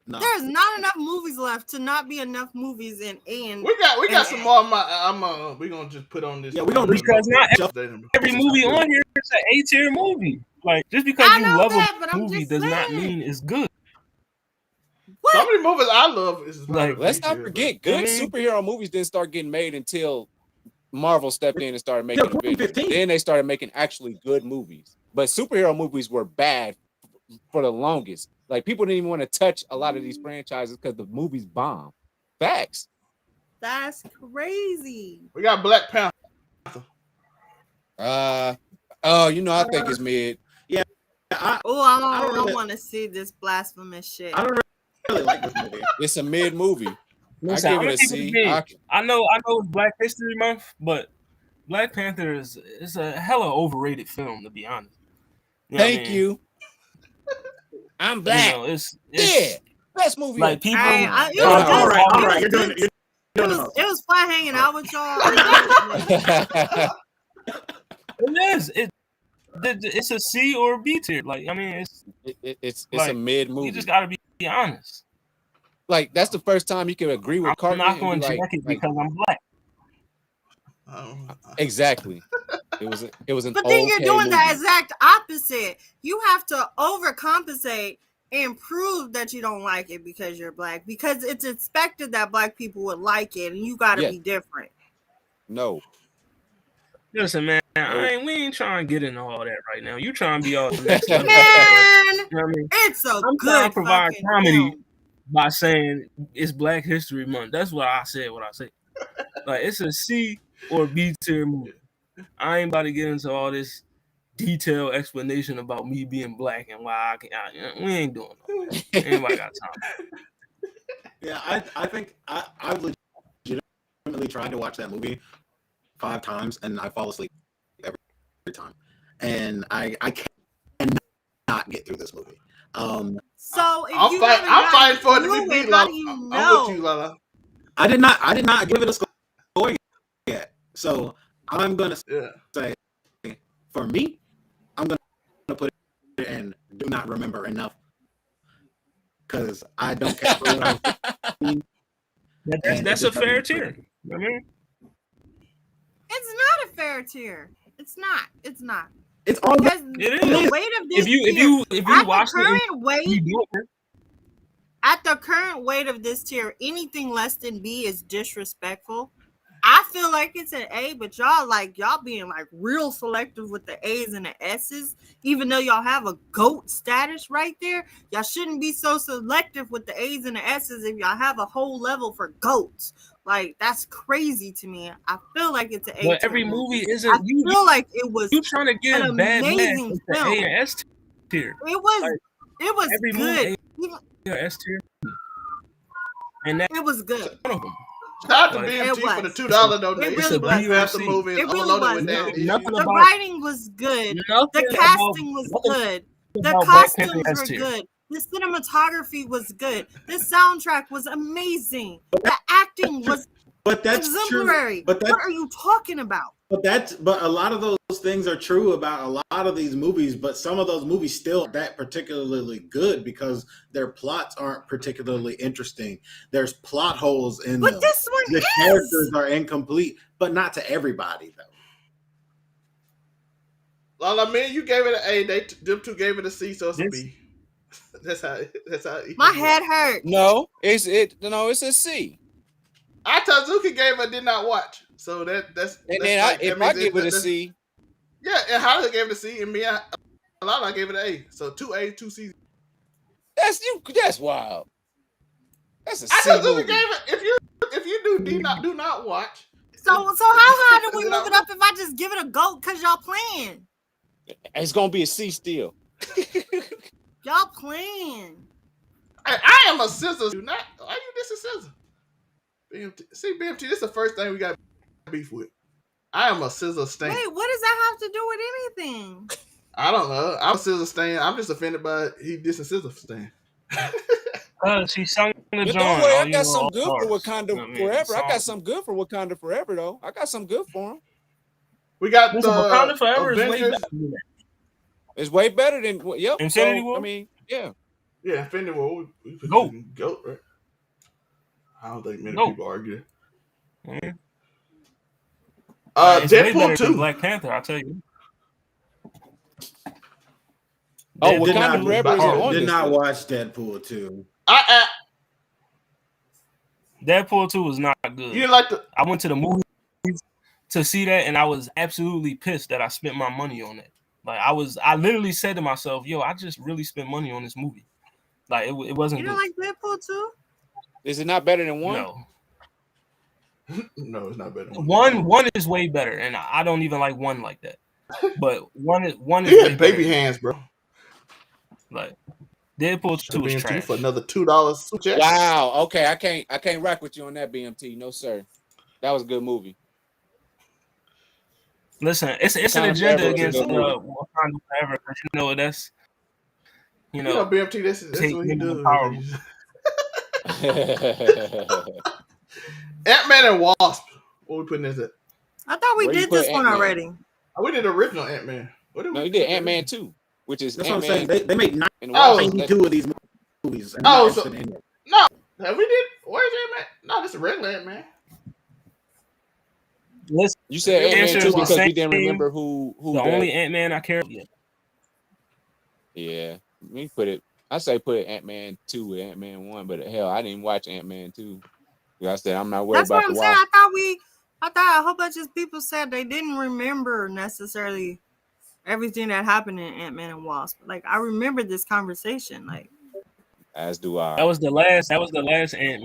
No. There's not enough movies left to not be enough movies in. We got some more. We gonna just put on this. Yeah, we don't Because not Every Every movie on here is an A-tier movie. Like just because I you know love that, but a I'm movie just does not saying. mean it's good. Some of the movies I love is Like, Let's not forget, good Mhm. superhero movies didn't start getting made until Marvel stepped in and started making Avengers. 2015. Then they started making actually good movies. But superhero movies were bad for the longest. Like people didn't even want to touch a lot of these franchises because the movies bomb. Facts. That's crazy. We got Black Panther. I think it's mid. I Oh, I don't I really- want to see this blasphemous shit. don't really like this movie. It's a mid movie. Listen, I I'm give gonna it a keep C. big. I- I know it's Black History Month, but Black Panther is a hella overrated film, to be honest. You know what I Thank mean? you. I'm black. You know, it's Yeah. Best movie. like people. Hey, it was All good. right, you're doing it. You're It doing was, it. it was fun hanging out with y'all. It is. It's a C or B tier. Like I mean, it's like, a mid movie. you just gotta be honest. Like that's the first time you can agree with I'm Cartman. not and going be to like, check it like, because I'm black. exactly. It was an But then you're okay doing the movie. exact opposite. You have to overcompensate and prove that you don't like it because you're black, because it's expected that black people would like it, and you got to Yeah. be different. No. Listen, man, we ain't trying to get into all that right now. You trying to be all next level. Man, You know what I mean? it's a I'm trying good to provide fucking comedy. film. By saying it's Black History Month. That's what I said. What I said. Like it's a C or B tier movie. I ain't about to get into all this detailed explanation about me being black and why I can. We ain't doing it. Anybody got time? Yeah, I think I've legitimately tried to watch that movie 5 times and I fall asleep every time. And I cannot get through this movie. So if I'm you fighting. haven't I'm fighting for it gotten to be through beat. it, how Lala. do you I'm know? with you, Lala. I did not give it a score yet. So I'm gonna Yeah. say for me, I'm gonna put it in do not remember enough. Because I don't care for what I've seen. That's a fair tier. You know what I mean? It's not a fair tier. It's not. It's not. It's all Because It the is. weight of this If you tier, watch at the current weight of this tier, anything less than B is disrespectful. I feel like it's an A, but y'all being like real selective with the A's and the S's, even though y'all have a GOAT status right there. Y'all shouldn't be so selective with the A's and the S's if y'all have a whole level for GOATs. Like that's crazy to me. I feel like it's an A. but every movie I isn't you. feel like it was You trying to get an bad amazing with the film. A and S tier. It was Like, every good. movie A or S tier, and that's It was good. one of them. Shout out to Like, BMT it for the was. $2 It donation. really Black was. Panther movie. It really Overloaded was. with that Nothing The about writing was good. nothing The about- casting was nothing good. The about Black Panther costumes S were tier. good. The cinematography was good. The soundtrack was amazing. The acting was But that's exemplary. True. But what are you talking about? But a lot of those things are true about a lot of these movies, but some of those movies still aren't that particularly good because their plots aren't particularly interesting. There's plot holes in But them. this one The characters are incomplete, but not to everybody though. Lala, man, you gave it an A. Them two gave it a C, so it's a B. That's how. My head hurts. No, it's a C. Atazuki gave it did not watch. So that's And that's then like, if that I means give it a C, yeah, and Holly gave it a C, and me, Lala gave it an A. So 2 A's, 2 C's. that's wild. That's a C Atazuki movie. gave it. If you do not watch. So how high do we move it up if I just give it a go because y'all playing? It's gonna be a C still. Y'all playing. I am a scissor. Do not. Why you this a scissor? BMT. See, BMT, this is the first thing we got beef with. I am a scissor stain. Wait, what does that have to do with anything? I don't know. I'm a scissor stain. I'm just offended by he dissing scissor stain. She sung the But John. don't worry, I you got know, some all good for stars. Wakanda You know what I mean? Forever. I got Songs. some good for Wakanda Forever, though. I got some good for him. We got Listen, Wakanda Forever is way Avengers. better than that. It's way better than yep. Infinity War? I mean, yeah. Yeah, Infinity War. We put Goat. GOAT, right? I don't think many Goat. people argue that. Mhm. It's way Deadpool better 2. than Black Panther, I'll tell you. Oh, Did Wakanda not- Forever is on Did this not list. watch Deadpool 2. Deadpool 2 was not good. You didn't like the. I went to the movies to see that, and I was absolutely pissed that I spent my money on it. Like I literally said to myself, "Yo, I just really spent money on this movie." Like it wasn't You good. don't like Deadpool too? Is it not better than one? No, No, it's not better. one is way better, and I don't even like one like that. But one is He way had baby better. hands, bro. Like Deadpool 2 is BMT trash. for another $2 super chat. Wow. Okay, I can't rock with you on that, BMT. No, sir. That was a good movie. Listen, it's an Wakanda agenda Forever against is a good movie. Wakanda Forever, because you know that's You know, BMT, that's take what he women does. empowerment. Ant-Man and Wasp. What we putting this at? I thought we Where you did put this one Ant-Man? already. Oh, we did the original Ant-Man. No, he did Ant-Man 2, which is That's what I'm saying. Ant-Man They made and the Wasp. 92 of these movies. And Oh, I'm so- not interested in it. No, we did. Where's Ant-Man? No, this is a regular Ant-Man. Listen, You said The Ant-Man answer 2 is the because we same. didn't remember who the that- only Ant-Man I care about. Yeah, we put it. I say put it Ant-Man 2 with Ant-Man 1, but hell, I didn't watch Ant-Man 2. I said I'm not worried That's what about I'm the saying. Wasp. I thought a whole bunch of people said they didn't remember necessarily everything that happened in Ant-Man and Wasp. Like I remember this conversation. Like As do I. That was the last Ant-Man. That was the no. last one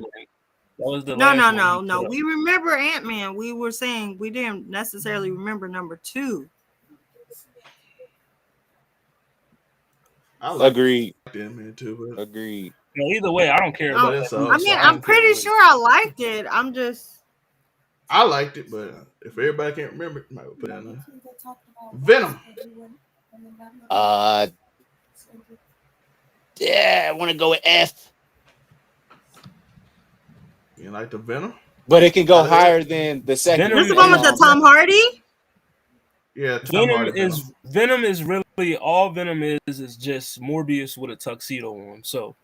he put up. We remember Ant-Man. We were saying we didn't necessarily remember number 2. I like Agreed. Ant-Man too, but Agreed. You know, either way, I don't care Oh, about that's that. all. I so mean, I I'm don't care pretty what- sure I liked it. I'm just I liked it, but if everybody can't remember, it, might put it on there. Venom. Yeah, I want to go with F, You like the Venom? but it can go higher than the second. Venom this is the one with the Tom Hardy. Yeah, Tom Hardy Venom is really all Venom is just Morbius with a tuxedo on. So,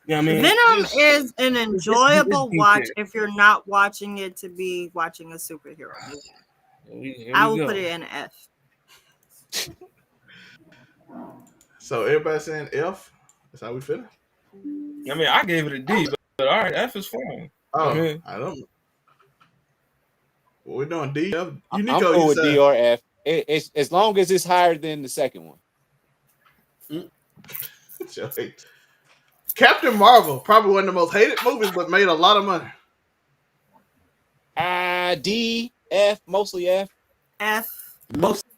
you know what I mean? Venom is an enjoyable it's watch decent. if you're not watching it to be watching a superhero movie. Here I we will go. put it in F. So everybody saying F. That's how we feeling. I mean, I gave it a D, but all right, F is fine. Oh, Okay. I don't know. What we doing? D, F. I'm Unico, cool you with said. D or F. It's as long as it's higher than the second one. Captain Marvel probably one of the most hated movies, but made a lot of money. D, F, mostly F. F. Mostly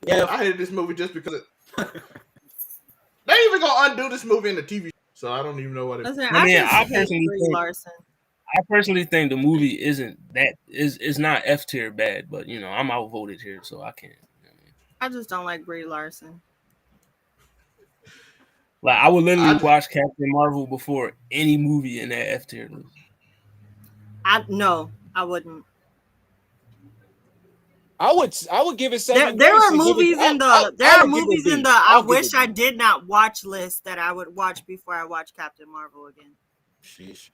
F. I hated this movie just because they even gonna undo this movie in the TV, so I don't even know what it. Listen, I mean, just I hate personally Brie think- Larson. I personally think the movie isn't that is not F tier bad, but you know, I'm outvoted here, so I can't. You know what I mean? I just don't like Brie Larson. Like I would literally watch Captain Marvel before any movie in that F tier list. No, I wouldn't. I would give it There, 7 there days are to give movies it, in the I there are would give it movies a in B. the I I'll give wish it a I B. did not watch list that I would watch before I watch Captain Marvel again. Sheesh.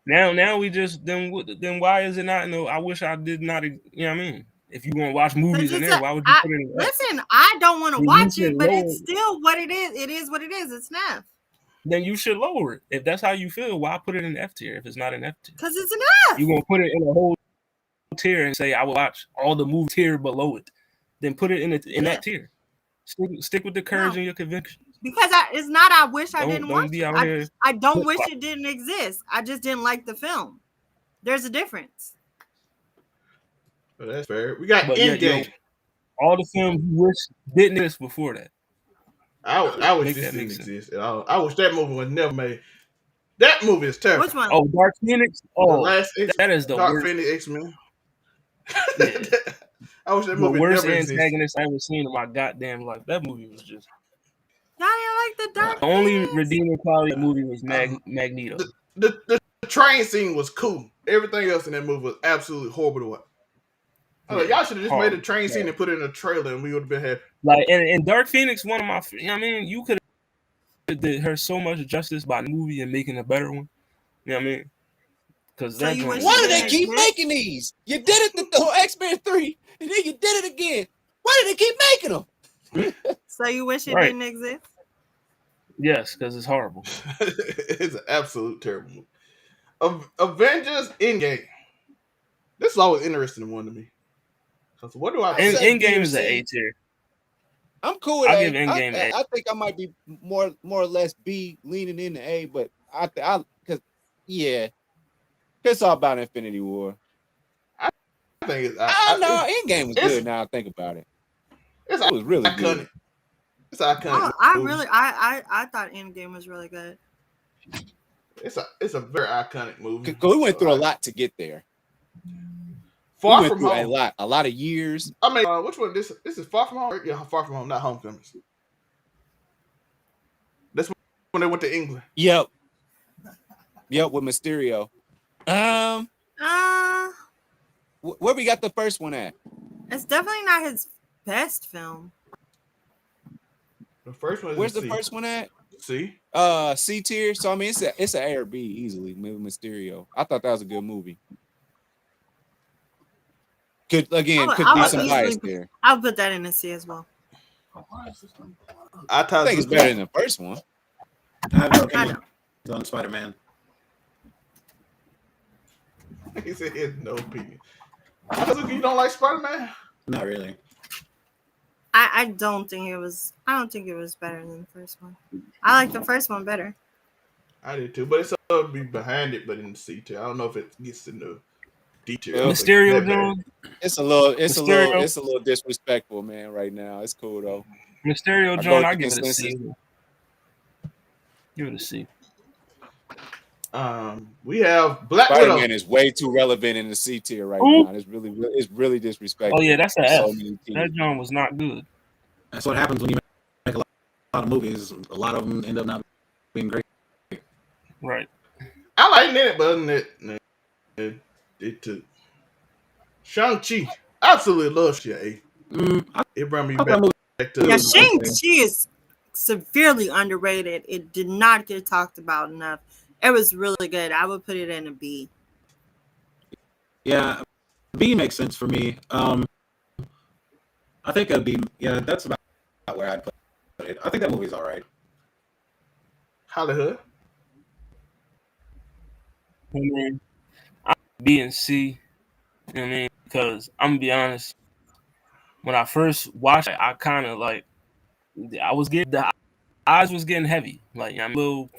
Now we just then why is it not? No, I wish I did not. You know what I mean? If you want to watch movies in there, why would you put it in? Listen, I don't want to You watch should it, but lower it's still what it is. It is what it is. It's an F. Then you should lower it. If that's how you feel, why put it in F tier if it's not an F tier? Because it's an F. You're gonna put it in a whole tier and say I will watch all the movie tier below it. Then put it in that tier. Stick with the courage and your convictions. Because it's not. I wish I didn't Don't watch be it. out here. I don't wish it didn't exist. I just didn't like the film. There's a difference. Well, that's fair. We got But Endgame. All the films you wish didn't exist before that. I wish Make this that didn't make sense. exist at all. I wish that movie was never made. That movie is terrible. Which one? Oh, Dark Phoenix. The Oh, last that is the Dark worst. Phoenix X-Men. Yeah. I wish that The movie worst never existed. antagonist I ever seen in my goddamn life. That movie was just Y'all didn't like the Dark the only Phoenix? redeeming quality of the movie was Magneto. The train scene was cool. Everything else in that movie was absolutely horrible to watch. Y'all should have just made a train scene and put it in a trailer, and we would have been happy. Like and Dark Phoenix, one of my, you know what I mean, you could have did her so much justice by the movie and making a better one. You know what I mean? Because So you wish Why do it they didn't keep exist? making these? You did it the whole X-Men 3, and then you did it again. Why do they keep making them? So you wish it Right. didn't exist? yes, because it's horrible. It's an absolute terrible movie. Avengers Endgame. This is always interesting one to me. Because what do I say? Endgame is an A tier. I'm cool with I'll A. give Endgame A. I think I might be more or less B, leaning into A, but because it's all about Infinity War. I think it's Endgame was good. Now I think about it. It was really iconic. good. It's iconic. I thought Endgame was really good. It's a very iconic movie. Because we went through a lot to get there. Far we went from through home. a lot of years. I mean, which one? This is Far From Home. Yeah, Far From Home, not Homecoming. That's when they went to England. Yep, with Mysterio. Where we got the first one at? It's definitely not his best film. The first one. Where's the first one at? C. C tier. So I mean, it's a A or B easily. Mysterio. I thought that was a good movie. Could be some bias there. I'll put that in a C as well. I think it's better than the first one. I have no opinion on Spider-Man. He said he has no opinion. You don't like Spider-Man? Not really. I don't think it was better than the first one. I like the first one better. I did too, but it's gonna be behind it, but in the C tier. I don't know if it gets in the D tier. Mysterio, John. It's a little disrespectful, man. Right now, it's cool though. Mysterio, John, I give it a C. Give it a C. We have Black Widow. Spider-Man is way too relevant in the C tier right now. It's really disrespectful. Oh yeah, that's an F. So that John was not good. That's what happens when you make a lot of movies. A lot of them end up not being great. Right. I like it, but it took Shang-Chi. Absolutely love Shang-Chi. It brought me back to Shang-Chi is severely underrated. It did not get talked about enough. It was really good. I would put it in a B. Yeah, B makes sense for me. I think a B. Yeah, that's about where I'd put it. I think that movie's all right. Hollywood. I mean, I'm B and C. You know what I mean? Because I'm gonna be honest, when I first watched it, I kind of like the eyes was getting heavy. Like I'm a little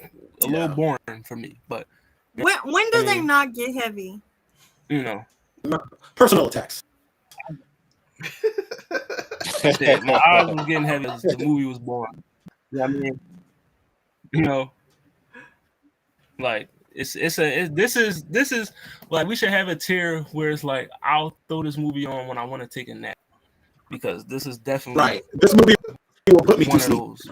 boring for me. But when do they not get heavy? You know, personal attacks. My eyes was getting heavy as the movie was boring. You know what I mean? You know, like this is like we should have a tier where it's like I'll throw this movie on when I want to take a nap because this is definitely right. This movie will put me to sleep. Those.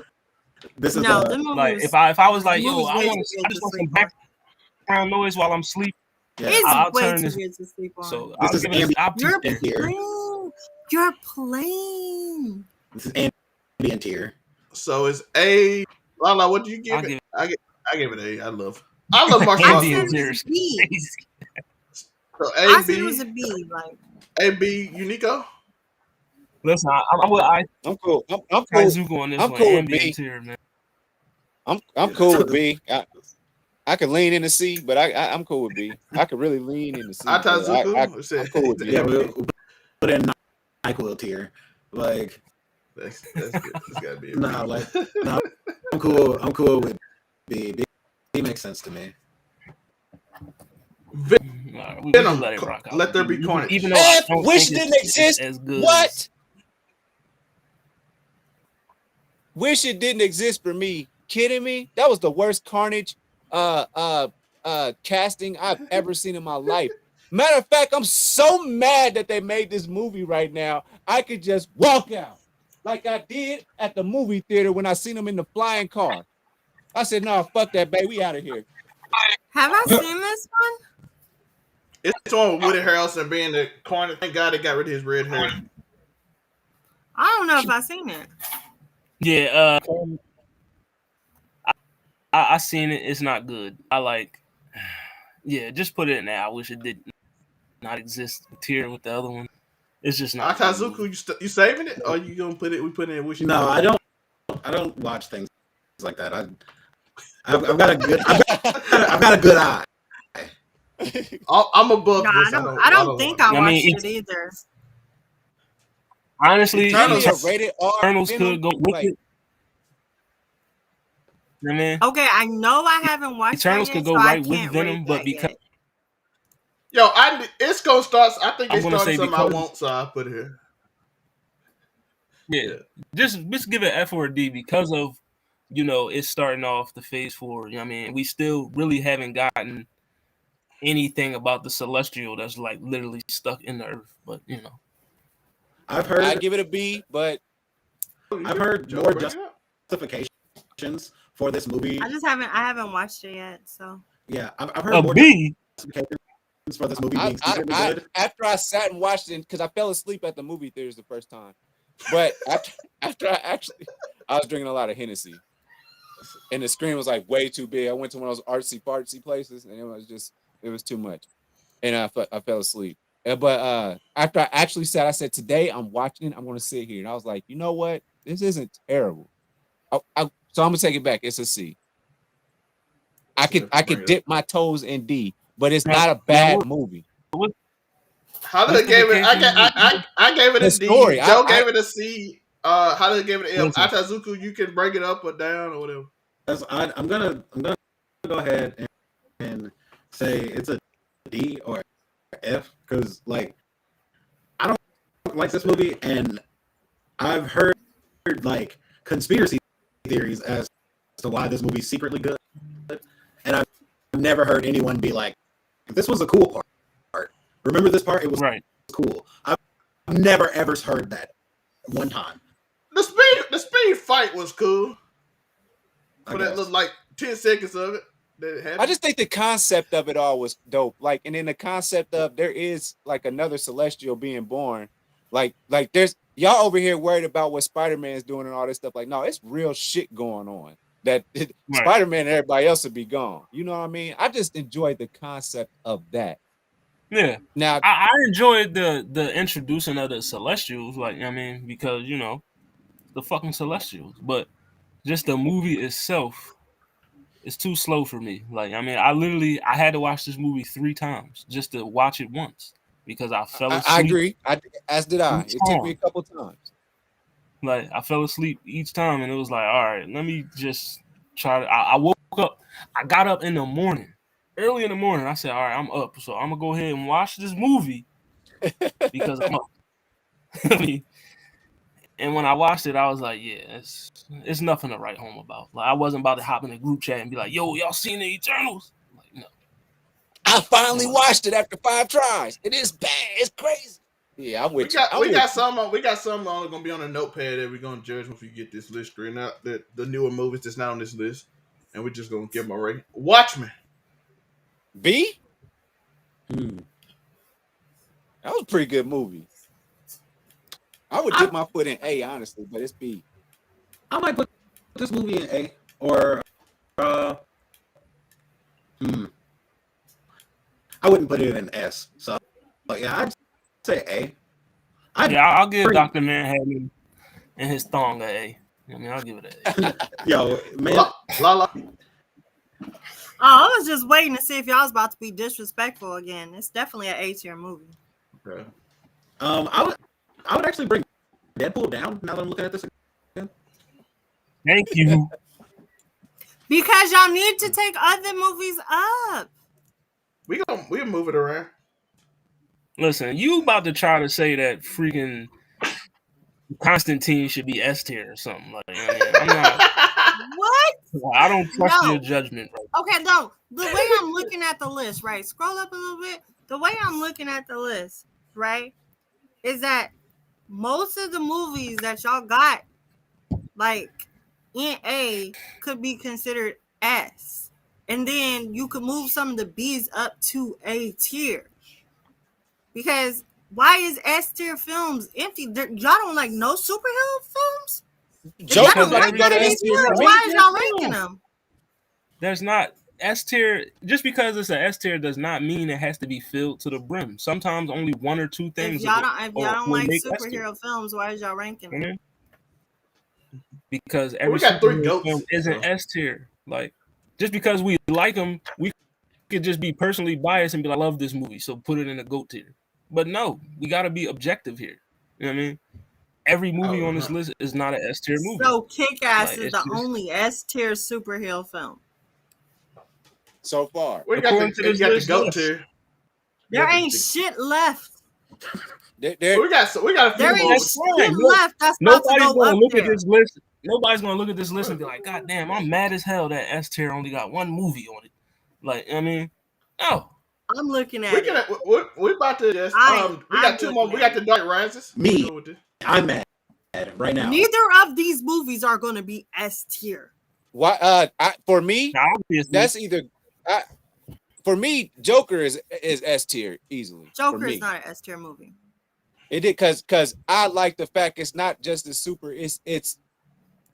This is like if I was like, yo, I just want some background noise while I'm asleep. Yeah, It's I'll way turn too this. good to sleep on. So this I'll is give it. I'll put You're it there. tier. playing. You're playing. This is ambient tier. So it's A. Lala, what do you give I'll it? give I give it A. I love martial I arts said Ambient it movies. was tier. a B. So I A, said it was B, a B. Like A, B, Unico. Listen, I'm with I'm cool. I'm cool. Izuku on this I'm one. cool with Ambient B. tier, man. I'm cool with B. I could lean into C, but I'm cool with B. I could really lean into C. But Atazuku. I'm cool with B. Yeah, we'll put in NyQuil tier. Like, That's good. It's gotta be a nah, B. like, nah, I'm cool. I'm cool with B. B makes sense to me. Right, we can let it rock out. Let there be carnage. Even though I don't Wish think didn't it's exist. as good. What? Wish it didn't exist for me. Kidding me? That was the worst Carnage casting I've ever seen in my life. Matter of fact, I'm so mad that they made this movie right now. I could just walk out like I did at the movie theater when I seen them in the flying car. I said, "No, fuck that, babe. We out of here." have I seen this one? It's on with Woody Harrelson being the carnage. Thank God they got rid of his red hair. I don't know if I've seen it. Yeah, I seen it. It's not good. I like. Yeah, just put it in there. I wish it did not exist tier with the other one. It's just not. Atazuku, you saving it, or you gonna put it? We put it in. Wish. No, I don't. I don't watch things like that. I've got a good. I've got a good eye. I'm above No, this. I don't think I watched it either. Honestly, Eternals- rated R. Eternals Venom, could go with like- it. I mean, Okay, I know I haven't watched Eternals that could yet, go so I right with can't Venom, rate but that because yet. Yo, it's gonna start. I think I'm it's gonna starting say something I because- want, so I put it here. yeah, just give it F or a D because of it's starting off the phase 4. You know what I mean, we still really haven't gotten anything about the celestial that's like literally stuck in the earth. But I've heard. I give it a B, but I've heard Joe, more bring it up. justifications for this movie. I haven't watched it yet, so Yeah, I've heard a more B. justifications for this movie being secretly good. after I sat and watched it, because I fell asleep at the movie theaters the first time. But after I was drinking a lot of Hennessy, and the screen was like way too big. I went to one of those artsy fartsy places, and it was too much, and I fell asleep. But after I actually sat, I said, "Today I'm watching it. I'm going to sit here," and I was like, "You know what? This isn't terrible." So I'm gonna take it back. It's a C. I could dip my toes in D, but it's not a bad movie. How did gave it? I gave it a D. Joe gave it a C. How did give it an F? Atazuku, you can break it up or down or whatever. I'm gonna go ahead and say it's a D or F because like I don't like this movie and I've heard like conspiracy theories as to why this movie's secretly good, and I've never heard anyone be like, "This was a cool part. Remember this part? It was cool." I've never ever heard that one time. The speed fight was cool. For that little like 10 seconds of it that it happened. I just think the concept of it all was dope. Like, and then the concept of there is like another celestial being born. Like there's y'all over here worried about what Spider-Man is doing and all this stuff. Like, no, it's real shit going on. That Spider-Man and everybody else would be gone. You know what I mean? I just enjoyed the concept of that. Yeah. Now I enjoyed the introducing of the Celestials, like I mean, because the fucking Celestials, but just the movie itself is too slow for me. Like I mean, I had to watch this movie 3 times just to watch it once because I fell asleep. I agree. As did I. It took me a couple times. Like I fell asleep each time, and it was like, all right, let me just try. I woke up. I got up in the morning, early in the morning. I said, all right, I'm up, so I'm gonna go ahead and watch this movie because I'm up. I mean, and when I watched it, I was like, yeah, it's nothing to write home about. Like I wasn't about to hop in a group chat and be like, yo, y'all seen the Eternals? Like, no. I finally watched it after 5 tries. It is bad. It's crazy. Yeah, I'm with you. We got some only gonna be on a notepad that we're gonna judge once we get this list straightened out. The newer movies that's not on this list, and we're just gonna give them a rating. Watchmen. B? Hmm. That was a pretty good movie. I would dip my foot in A, honestly, but it's B. I might put this movie in A or I wouldn't put it in S. So yeah, I'd say A. I'll give Dr. Manhattan and his thong an A. I mean, I'll give it an A. Yo, man. La. Oh, I was just waiting to see if y'all was about to be disrespectful again. It's definitely an A-tier movie. Okay. I would actually bring Deadpool down now that I'm looking at this again. Thank you. Because y'all need to take other movies up. We'll move it around. Listen, you about to try to say that freaking Constantine should be S tier or something. Like, I'm not. What? I don't trust your judgment. Right? Okay, no. The way I'm looking at the list, right? Scroll up a little bit. The way I'm looking at the list, right, is that most of the movies that y'all got, like, in A, could be considered S. And then you could move some of the B's up to A tier. Because why is S tier films empty? Y'all don't like no superhero films? Joker, like S tier. why is y'all ranking them? There's not S tier. Just because it's an S tier does not mean it has to be filled to the brim. Sometimes only one or two things. If y'all don't like superhero films, why is y'all ranking them? Mm-hmm. Because every got three superhero goats, film isn't S tier. Like, just because we like them, we could just be personally biased and be like, I love this movie, so put it in a GOAT tier. But no, we got to be objective here. You know what I mean? Every movie on this list is not an S tier movie. So Kick-Ass Like, is the only S tier superhero film. So far. We got the GOAT tier. There ain't shit left. We got a few there more. ain't shit left that's about to go up look there. at this list. Nobody's gonna look at this list and be like, God damn, I'm mad as hell that S tier only got one movie on it. Like, I mean, no. I'm looking at it. We're about to just we got two more. We got the Dark Rises. I'm mad right now. Neither of these movies are going to be S tier. Why? For me, obviously. That's either. For me, Joker is S tier easily. Joker is not an S tier movie. It did because I like the fact it's not just a super. It's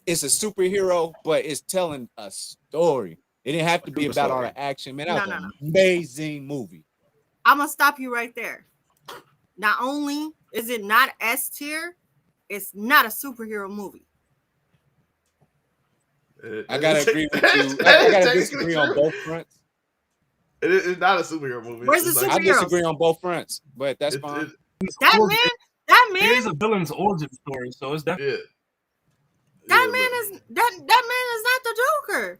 a superhero, but it's telling a story. It didn't have to be about all the action, man. That was an amazing movie. I'm gonna stop you right there. Not only is it not S tier, it's not a superhero movie. I gotta agree with you. I gotta disagree on both fronts. It's not a superhero movie. Where's the superheroes? I disagree on both fronts, but that's fine. That man. It is a villain's origin story, so it's definitely. That man is not the Joker.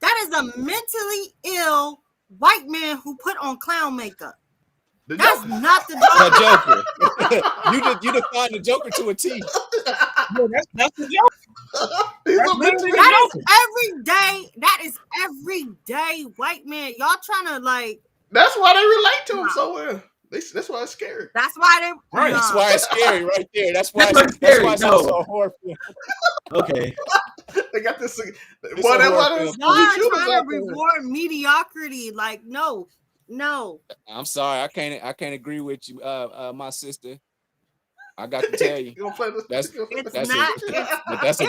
That is a mentally ill white man who put on clown makeup. That's not the Joker. The Joker. you define the Joker to a T. No, that's the Joker. That is every day. That is everyday white man. Y'all trying to like. That's why they relate to him so well. That's why it's scary. That's why they. Right. That's why it's scary right there. That's why it's so horrible. Okay. They got this. Y'all trying to reward mediocrity. Like, no. I'm sorry. I can't agree with you, my sister. I got to tell you. That's a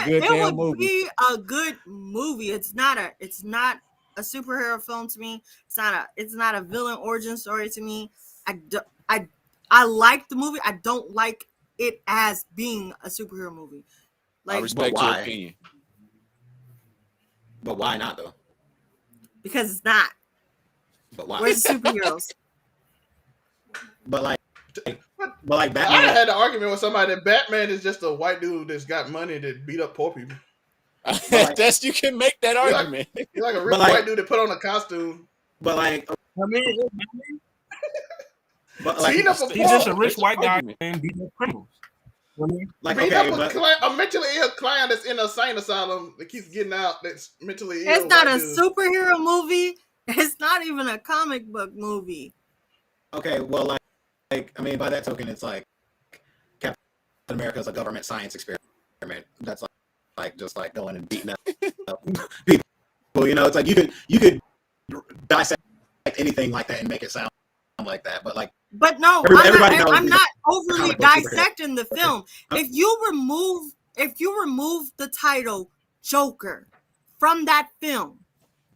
good damn movie. It would be a good movie. It's not a superhero film to me. It's not a villain origin story to me. I like the movie. I don't like it as being a superhero movie. Like, I respect your opinion. But why not though? Because it's not. But why? Where's the superheroes? But like Batman. I had an argument with somebody that Batman is just a white dude that's got money that beat up poor people. That's you can make that argument. He's like a rich white dude that put on a costume. But like, I mean, but like, he's just a rich white guy and beating up criminals. Like, a mentally ill client that's in a insane asylum that keeps getting out. That's mentally ill. It's not a superhero movie. It's not even a comic book movie. Okay, well, like I mean, by that token, it's like Captain America is a government science experiment. That's like just like going and beating up people. You know, it's like you could dissect anything like that and make it sound like that. But like, But no, everybody knows I'm he's not a overly comic book superhero. dissecting the film. If you remove the title Joker from that film,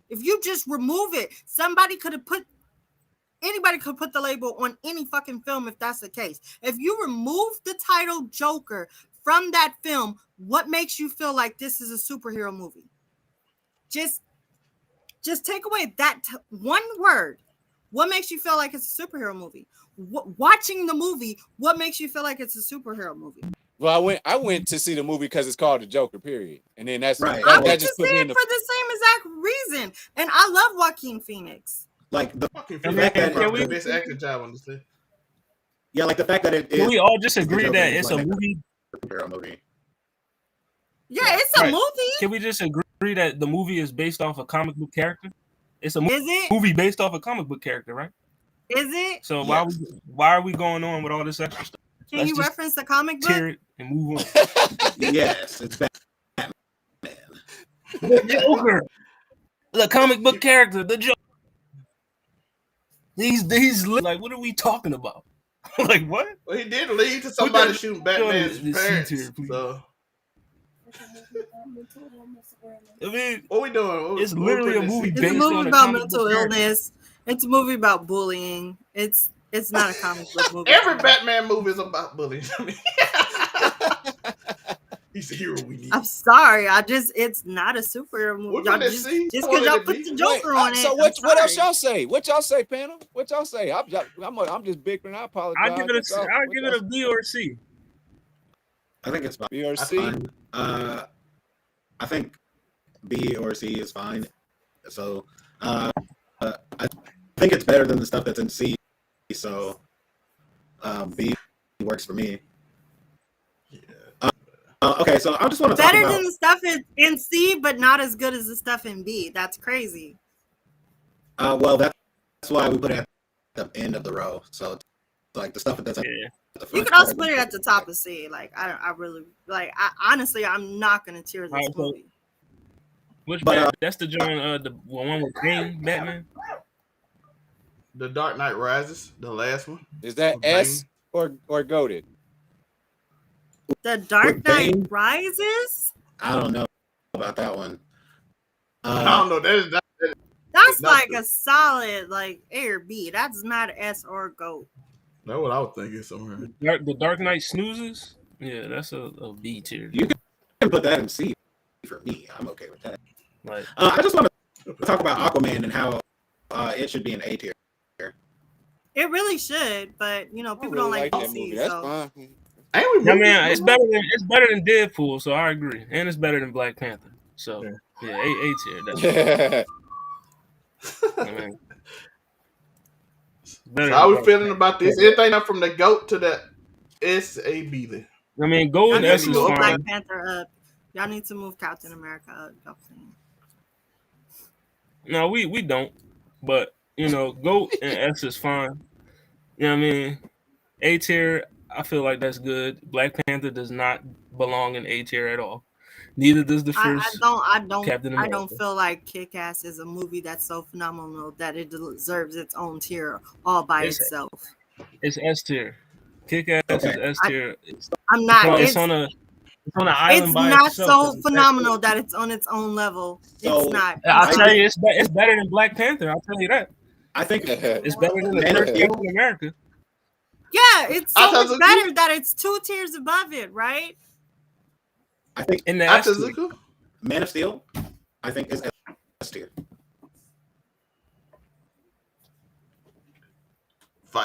if you just remove it, anybody could put the label on any fucking film if that's the case. If you remove the title Joker from that film, what makes you feel like this is a superhero movie? Just take away that one word. What makes you feel like it's a superhero movie? Watching the movie, what makes you feel like it's a superhero movie? Well, I went to see the movie because it's called The Joker, period. And then that's Right. I that went to just see put me it in the for the same exact reason. And I love Joaquin Phoenix. Like the Fucking I mean, fact can that we- the best acting job on the set. yeah, like the fact that it Can is we all just the agree Joker that is it's a like movie? superhero movie. Yeah, it's a Right. movie. Can we just agree that the movie is based off a comic book character? It's a Is it? movie based off a comic book character, right? Is it? So Yes. why are we going on with all this extra stuff? Can Let's you just reference the comic book? tear it and move on. Yes, it's Batman. The Joker, the comic book character, the Joker. These like, what are we talking about? Like what? Well, he did lead to somebody that- shooting Batman's this parents. here, please. So I mean, what we doing? It's literally a movie It's a based movie on a about comic mental book character. illness. It's a movie about bullying. It's not a comic book movie. Every Batman movie is about bullying. He's the hero we need. I'm sorry. it's not a superhero movie. We're Y'all gonna just see. because What y'all it put be? the Joker on it. So I'm what else sorry. y'all say? What y'all say, panel? What y'all say? I'm just bickering. I apologize. I'll give it a B or C. I think it's fine. B or That's C. fine. I think B or C is fine. So I think it's better than the stuff that's in C. So B works for me. Okay, so I just want to talk Better about than the stuff in C, but not as good as the stuff in B. That's crazy. well, that's why we put it at the end of the row. So it's like the stuff that's at Yeah. the front You could part also of put it at the top of C. Like I really like. honestly, I'm not gonna tear this Alright, so- movie. Which But, Batman? That's the joint, the one with Bane Batman. The Dark Knight Rises, the last one. Is that With S or goated? The Dark With Knight Bane? Rises. I don't know about that one. I don't know. That's That's Not like the- a solid like A or B. That's not S or GOAT. that's what I was thinking somewhere. The Dark Knight snoozes. Yeah, that's a B tier. You can put that in C for me. I'm okay with that. Like, I just want to talk about Aquaman and how it should be an A tier. It really should, but you know, people don't like that DC. movie. That's So fine. Ain't we I moving mean, this it's movie? better than Deadpool, so I agree, and it's better than Black Panther. So yeah, A tier. Definitely. I mean, better So how than we Black feeling about this? Anything up from the GOAT to the SAB then? I mean, Gold y'all need S to is move fine. Black Panther up. Y'all need to move Captain America up. Y'all playing. No, we don't. But you know, Goat and S is fine. You know what I mean? A tier, I feel like that's good. Black Panther does not belong in A tier at all. Neither does the I first Captain I America. don't feel like Kick-Ass is a movie that's so phenomenal that it deserves its own tier all by It's- itself. It's S tier. Kick-Ass is S tier. I'm not. It's on an island It's by not itself. so It's phenomenal that it's on its own level. So, It's not. I'll tell you, it's better than Black Panther. I'll tell you that. I think It's better than the Man of first Steel. Captain America. Yeah, it's I so thought much so better that it's 2 tiers above it, right? I think In the S tier. Atazuku? Man of Steel, I think is S tier.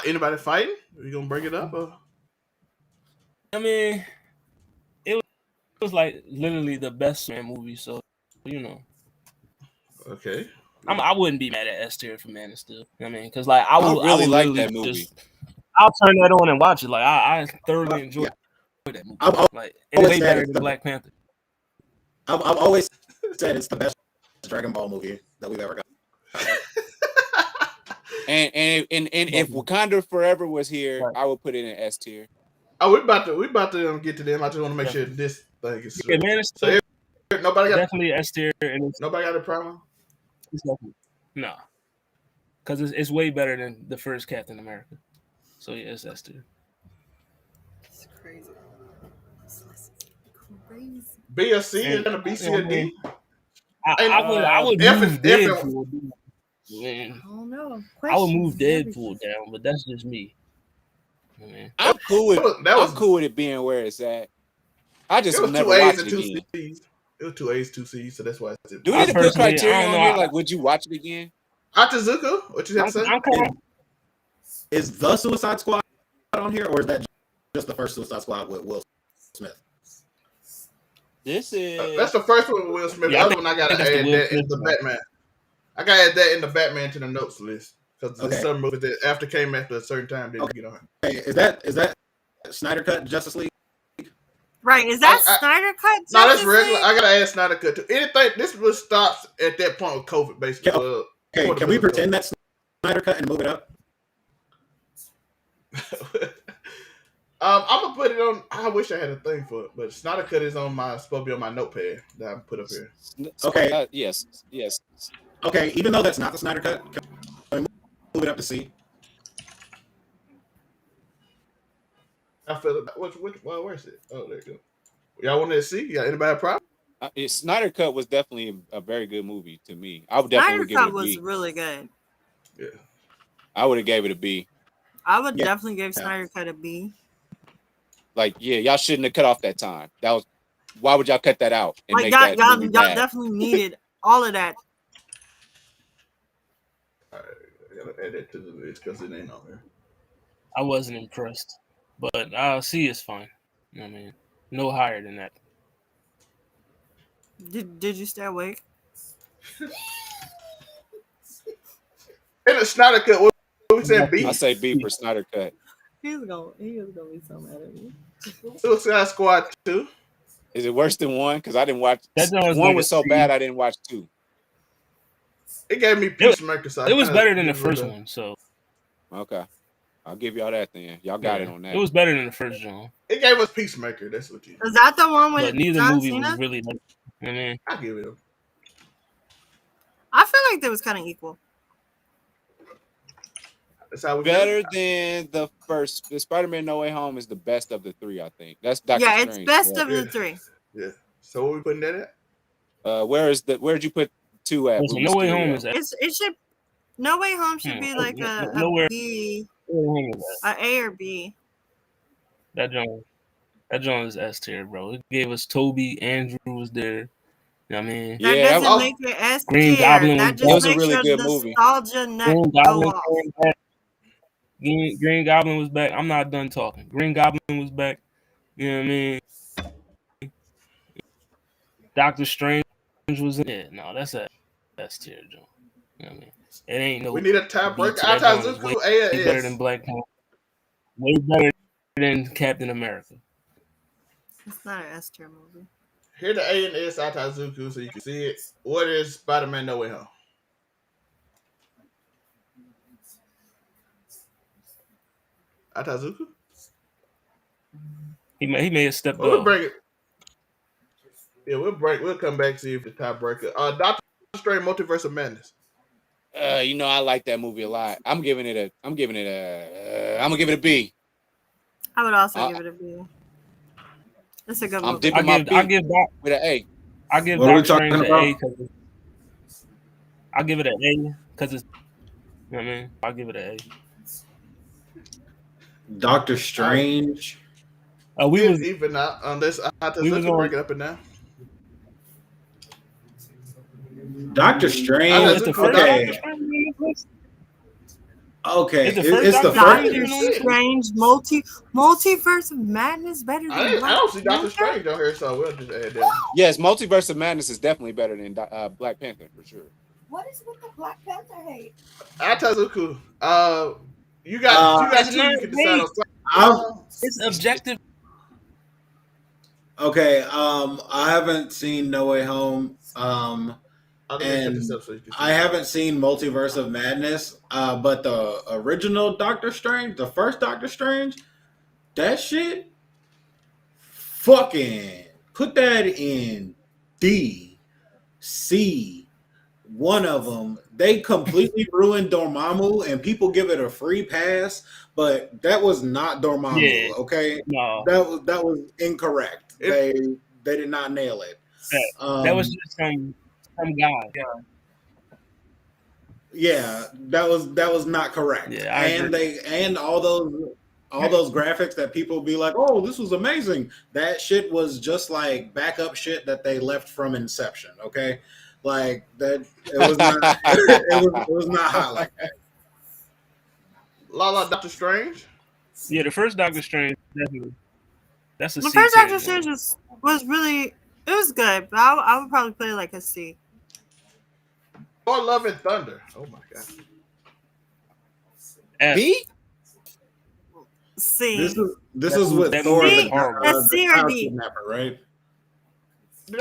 Anybody fighting? Are you gonna bring it up? Or? I mean, it was like literally the best Man movie. So you know, Okay. I wouldn't be mad at S tier for Man of Steel. I mean, because like I I would really like literally that movie. I'll turn that on and watch it. Like I thoroughly enjoy that movie. I've Like it's way said better it's than the- Black Panther. I've always said it's the best Dragon Ball movie that we've ever got. And if Wakanda Forever was here, Right. I would put it in S tier. Oh, we about to get to them. I just want to make sure this thing is Yeah, straight. Man of So Steel nobody got definitely S tier, and nobody got a problem. it's definitely no. because it's way better than the first Captain America. So yeah, it's S tier. It's crazy. Crazy. B or C And, and then a B, C, or D. I would F move and- F and- Deadpool down, man. I don't know. I would move Questions. Deadpool down, but that's just me. Man. I'm cool with That was- I'm cool with it being where it's at. I just It will was never 2 A's watch and it 2 again. C's. It was 2 A's, 2 C's, so that's why I said. Do we I need to put personally- criteria I don't on know, here? Like, would you watch it again? Atazuka, what you have to say? I'm kind of, Is the Suicide Squad on here, or is that just the first Suicide Squad with Will Smith? This is That's the first one with Will Smith. Yeah, The I other one I gotta think that's the add Will that in Smith the one. Batman. I gotta add that in the Batman to the notes list because Okay. there's some movies that after came after a certain time they didn't get on. Hey, is that Snyder Cut Justice League? Right. Is that I- Snyder Cut? No, that's Justice regular. League? I gotta add Snyder Cut to anything. This was stops at that point with COVID, basically. Okay, can we pretend that's Snyder Cut and move it up? I'm gonna put it on. I wish I had a thing for it, but Snyder Cut is on my supposed to be on my notepad that I put up here. Okay. Yes. Okay, even though that's not the Snyder Cut, can we move it up to C? I feel it. Where's it? Oh, there you go. Y'all want to see? Y'all anybody have a problem? Snyder Cut was definitely a very good movie to me. I would definitely Snyder give it Cut a was B. really good. Yeah. I would have gave it a B. I would Yeah. definitely give Snyder Cut a B. Like, yeah, y'all shouldn't have cut off that time. That was why would y'all cut that out and Like make y'all, that movie bad? definitely needed all of that. All right, I gotta add that to the list because it ain't on there. I wasn't impressed, but C is fine. You know what I mean, no higher than that. Did you stay awake? And the Snyder Cut, what we said B. I say B for Snyder Cut. He was gonna be so mad at me. Suicide Squad 2. Is it worse than one? Because I didn't watch That joint was one like was a so C. bad I didn't watch two. It gave me Peacemaker. So I It was kinda better than the give it a- first one, so Okay. I'll give y'all that then. Y'all got it on that. It was better than the first one, It gave us Peacemaker. That's what you. Is that the one with but neither John movie Cena? was really like. You know what I mean, I give it a. I feel like they was kind of equal. That's how we Better got than the first. The Spider-Man No Way Home is the best of the three, I think. That's Doctor Yeah, Strange. it's best right? of the Yeah. three. Yeah. So what we putting that at? Where'd you put two at? listen, Movie No Way Studio? Home is It should. No Way Home should be like a Nowhere- B, a a or B. That joint is S tier, bro. It gave us Toby, Andrew was there. You know what I mean? That Yeah, doesn't I'll- make it S Green tier. Goblin That was just It was a makes really your good movie. nostalgia net Green go Goblin off. came back. Green Goblin was back. I'm not done talking. Green Goblin was back. You know what I mean? Doctor Strange was in it. No, that's a S tier joint. You know what I mean? It ain't no. We need a B tiebreaker. tier. That joint is Atazuku, way A or better S. than Black Panther. Way better than Captain America. It's not an S tier movie. Here the A and S Atazuku so you can see it. What is Spider-Man No Way Home? Atazuku? He may have stepped We'll up. break it. Yeah, we'll come back to see if the tiebreaker. Doctor Strange Multiverse of Madness. I like that movie a lot. I'm gonna give it a B. I would also give it a B. It's a good I'm movie. dipping my I B give with an A. I give What are we Doctor Strange talking an A about? because I give it an A because it's. You know what I mean? I'll give it an Doctor Strange. A. We We was even out unless we was Atazuku on- break it up and down. Doctor Oh, Strange. it's the first Okay. Doctor Strange on this list? Okay. It's the first It's the Doctor first. Strange. Doctor Strange, multiverse of madness better than I Black don't see Doctor Panther? Strange on here, so we'll just add that. Yes, Multiverse of Madness is definitely better than Black Panther for sure. What is with the Black Panther hate? Atazuku. You got It's two. not You can decide on. I'm- It's objective. Okay. I haven't seen No Way Home. I'll just put this up so you can see. I haven't seen Multiverse of Madness, but the original Doctor Strange, the first Doctor Strange, that shit, fucking put that in D, C, one of them. they completely ruined Dormammu, and people give it a free pass, but that was not Dormammu. Yeah. Okay, No, that was incorrect. They did not nail it. that was just some guy. Yeah, that was not correct. Yeah, I And agree. all those graphics that people be like, "Oh, this was amazing." That shit was just like backup shit that they left from Inception. Okay, like that. It was not. It was not hot like that. Lala, Doctor Strange. Yeah, the first Doctor Strange, definitely. That's a The C first tier. Doctor Strange was really it was good, but I would probably put it like a C. Thor: Love and Thunder. Oh my god. F. B? C. This is with That Thor movie C, was horrible. that's the C or Cloud D. Kidnapper, right? They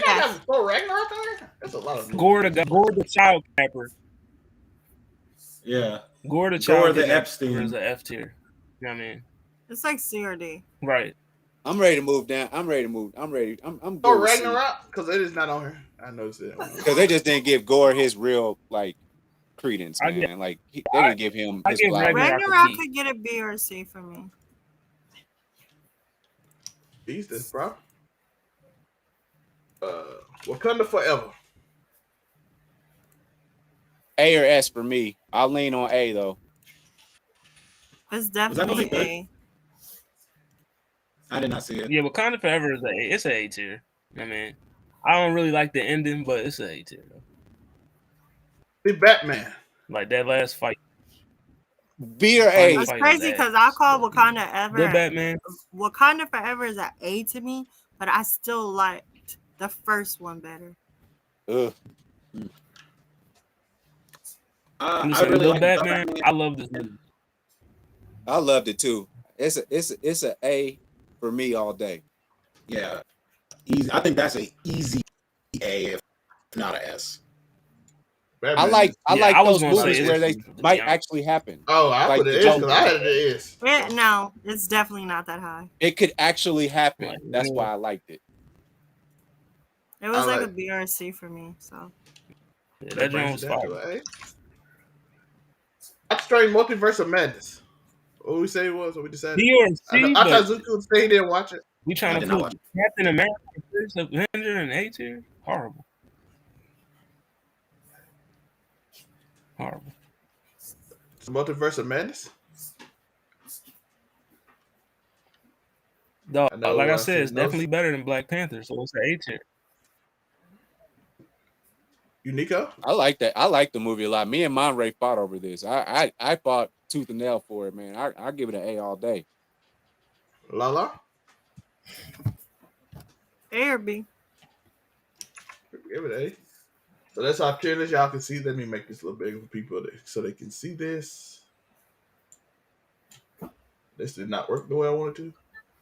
not have Thor Ragnarok on there? That's a lot of Gore the child capper. Yeah, Gore the Gore child the kidnapper Epstein. is a F tier. You know what I mean? It's like C or D. Right. I'm ready to move down. I'm ready to move. I'm ready. I'm Thor good with C. Ragnarok? Because it is not on here. I noticed it. Because they just didn't give Gore his real like credence, I man. get- Like they didn't give him I his give flowers. Ragnarok a Ragnarok B. could get a B or a C for me. Beast this, bro. Wakanda Forever. A or S for me. I'll lean on A though. It's that definitely good? A. I did not see it. Yeah, Wakanda Forever is it's a A tier. I mean, I don't really like the ending, but it's a A tier. Though. The Batman. Like that last fight. B or A. It's Fight crazy is ass. because I call Wakanda The Ever. Batman. Wakanda Forever is an A to me, but I still liked the first one better. Ugh. I Listen, really the like Batman. I love this movie. I loved it too. It's a A for me all day. Yeah, easy. I think that's an easy A, if not a S. Batman. I like I was those gonna say movies it's where they to be might honest. actually happen. Oh, I like put the it S because Joker. I had it S. No, it's definitely not that high. It could actually happen. Like, That's yeah. why I liked it. It was I like a like- B or a C for me. So Yeah, that joint was brings it down fire. to an A. Doctor Strange Multiverse of Madness. What we say it was, what we decided. B or C, I thought but Zuko would stay there and watch it. we I trying to did not put watch Captain America, First Avenger, and A tier. Horrible. Horrible. Multiverse of Madness. Dog, I know, like I I said, see it's notes. definitely better than Black Panther, so it's an A tier. Unico. I like that. I like the movie a lot. Me and Monray fought over this. I fought tooth and nail for it, man. I give it an A all day. Lala. A or B. Give it A. So that's our tier list. Y'all can see. Let me make this a little bigger for people so they can see this. This did not work the way I wanted to.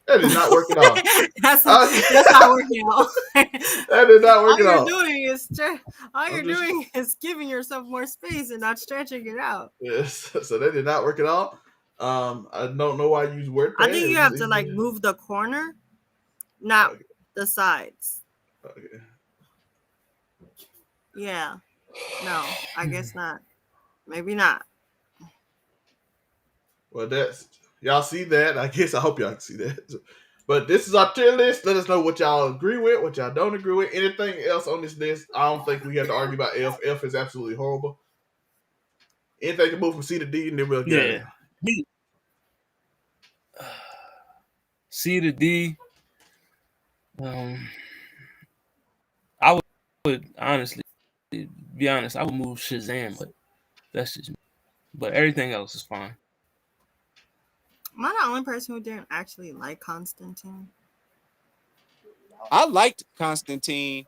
That did not work at all. that's not working out. That did not work at all. All you're doing is giving yourself more space and not stretching it out. Yes. So that did not work at all. I don't know why I use WordPad. I think you have to like move the corner, not the sides. Okay. Yeah. No, I guess not. Maybe not. Well, that's y'all see that. I guess I hope y'all can see that. But this is our tier list. Let us know what y'all agree with, what y'all don't agree with. Anything else on this list? I don't think we have to argue about F. F is absolutely horrible. Anything can move from C to D, and then we'll get it. B. C to D. I would honestly, to be honest, I would move Shazam, but that's just me. But everything else is fine. Am I the only person who didn't actually like Constantine? I liked Constantine.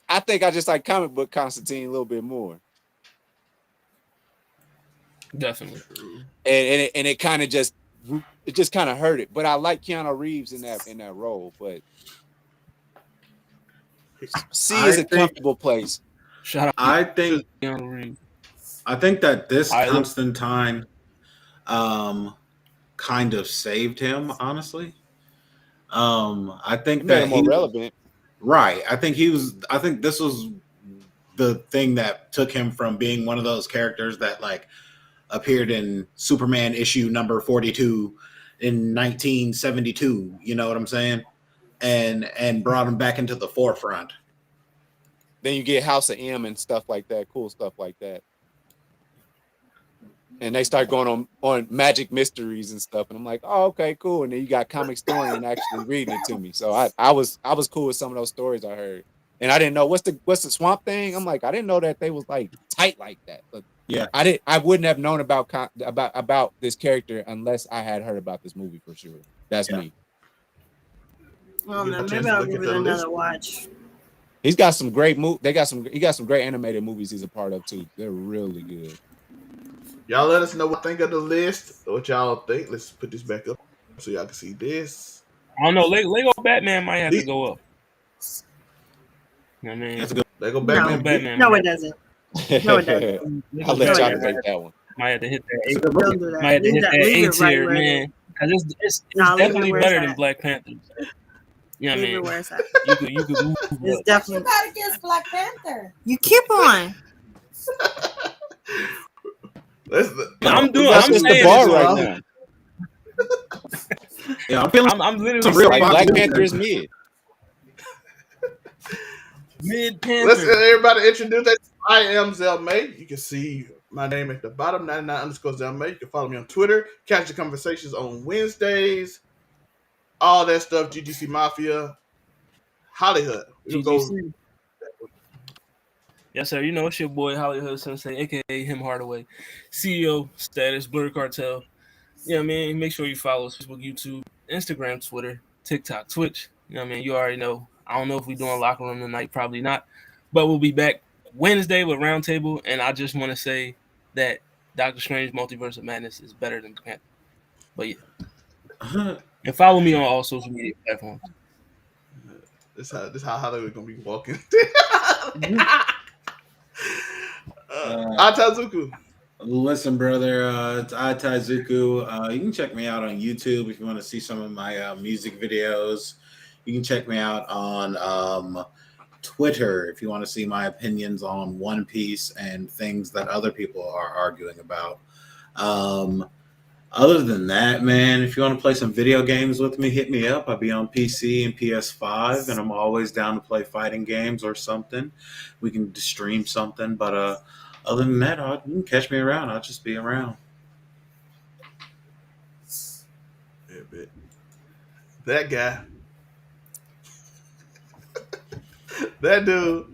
I think I just like comic book Constantine a little bit more. Definitely. And it kind of just kind of hurt it. But I like Keanu Reeves in that role. But C is a comfortable place. Shout out. I think Keanu Reeves. I think that this Constantine kind of saved him, honestly. I think Made that him more relevant. Right. I think this was the thing that took him from being one of those characters that like appeared in Superman issue number 42 in 1972. You know what I'm saying? And brought him back into the forefront. Then you get House of M and stuff like that, cool stuff like that. And they start going on magic mysteries and stuff, and I'm like, oh, okay, cool. And then you got Comic Historian actually reading it to me, so I was cool with some of those stories I heard, and I didn't know what's the Swamp Thing. I'm like, I didn't know that they was like tight like that. But yeah, I wouldn't have known about this character unless I had heard about this movie for sure. That's me. Well, man, maybe I'll give it another watch. He's got some great He got some great animated movies he's a part of too. They're really good. Y'all let us know what you think of the list. What y'all think? Let's put this back up so y'all can see this. I don't know. Lego Batman might have to go up. You know what I mean? that's a good. Lego Batman. Batman. No, it doesn't. No, it doesn't. I'll let y'all debate that one. Might have to hit that. Don't do that. Might have to hit that Leave A it right tier, where it man. Because it's Nah, leave it definitely where it's better than at. Black Panther. You know what I Leave it mean? where it's at. You could move. It's What you definitely. got against Black Panther? You keep on. I'm doing. That's I'm just saying the bar this right now. Yeah, I'm feeling I'm literally some real Like Fox Black News Panther is there. mid. Panther. Let's everybody introduce that. I am Zell May. You can see my name at the bottom, 99_Zell May. You can follow me on Twitter. Catch the conversations on Wednesdays. All that stuff. GGC Mafia. Hollywood. We'll go. GGC. Yes, sir. You know, it's your boy Hollywood Sensei, aka Him Hardaway, CEO, Status, Blur Cartel. You know what I mean? Make sure you follow us Facebook, YouTube, Instagram, Twitter, TikTok, Twitch. You know what I mean? You already know. I don't know if we're doing locker room tonight, probably not. But we'll be back Wednesday with Roundtable. And I just want to say that Doctor Strange Multiverse of Madness is better than Panther. But yeah. And follow me on all social media platforms. This how Hollywood gonna be walking. Atazuku. Listen, brother, it's Ataizuku. You can check me out on YouTube if you want to see some of my music videos. You can check me out on Twitter if you want to see my opinions on One Piece and things that other people are arguing about. Other than that, man, if you want to play some video games with me, hit me up. I'll be on PC and PS5, and I'm always down to play fighting games or something. We can stream something, but other than that, you can catch me around. I'll just be around. Yeah, bet. That guy. That dude.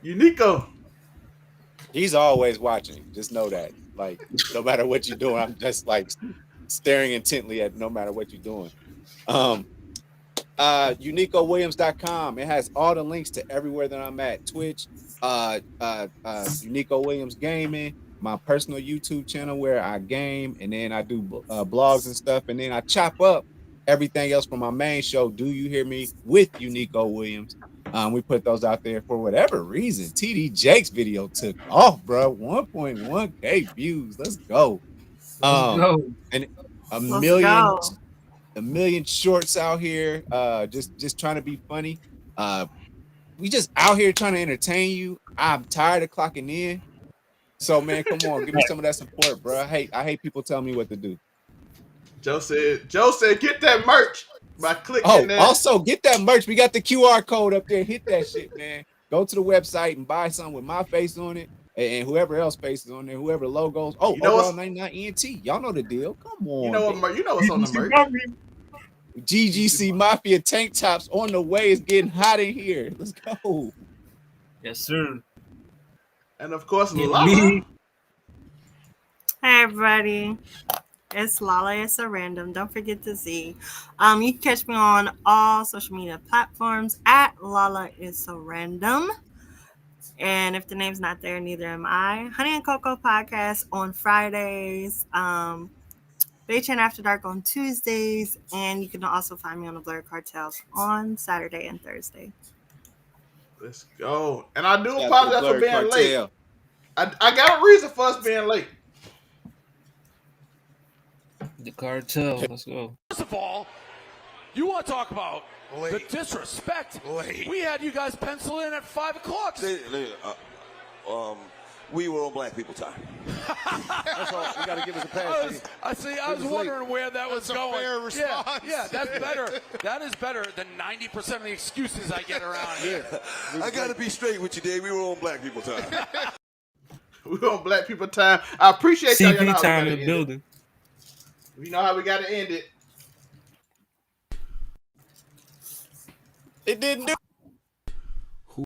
Unico. He's always watching. Just know that. Like, no matter what you're doing, I'm just like staring intently at no matter what you're doing. UnicoWilliams.com. It has all the links to everywhere that I'm at. Twitch, Unico Williams Gaming, my personal YouTube channel where I game, and then I do blogs and stuff, and then I chop up everything else from my main show, Do You Hear Me, with Unico Williams. We put those out there for whatever reason. TD Jake's video took off, bro. 1.1K views. Let's go. And a million shorts out here. Just trying to be funny. We just out here trying to entertain you. I'm tired of clocking in. So man, come on, give me some of that support, bro. I hate people telling me what to do. Joe said, get that merch by clicking that. Also get that merch. We got the QR code up there. Hit that shit, man. Go to the website and buy something with my face on it and whoever else faces on there, whoever logos. Oh, you know overall 99 ENT. Y'all know the deal. Come on. You know what's on the merch. GGC Mafia tank tops on the way. It's getting hot in here. Let's go. Yes, sir. And of course, Yeah, Lala. me. Hey everybody, it's Lala. It's a random. Don't forget to see. You can catch me on all social media platforms at Lala is a random. And if the name's not there, neither am I. Honey and Cocoa podcast on Fridays. Baychan After Dark on Tuesdays, and you can also find me on the Blur Cartels on Saturday and Thursday. Let's go. And I do apologize for being late. I got a reason for us being late. The cartel. Let's go. First of all, you want to talk about the disrespect? We had you guys pencil in at 5 o'clock. we were on black people time. That's all. You got to give us a pass. I was wondering where that was going. Fair response. Yeah, that's better. That is better than 90% of the excuses I get around here. I got to be straight with you, Dave. We were on black people time. We were on black people time. I appreciate y'all. CP time in the building. You know how we got to end it. It didn't do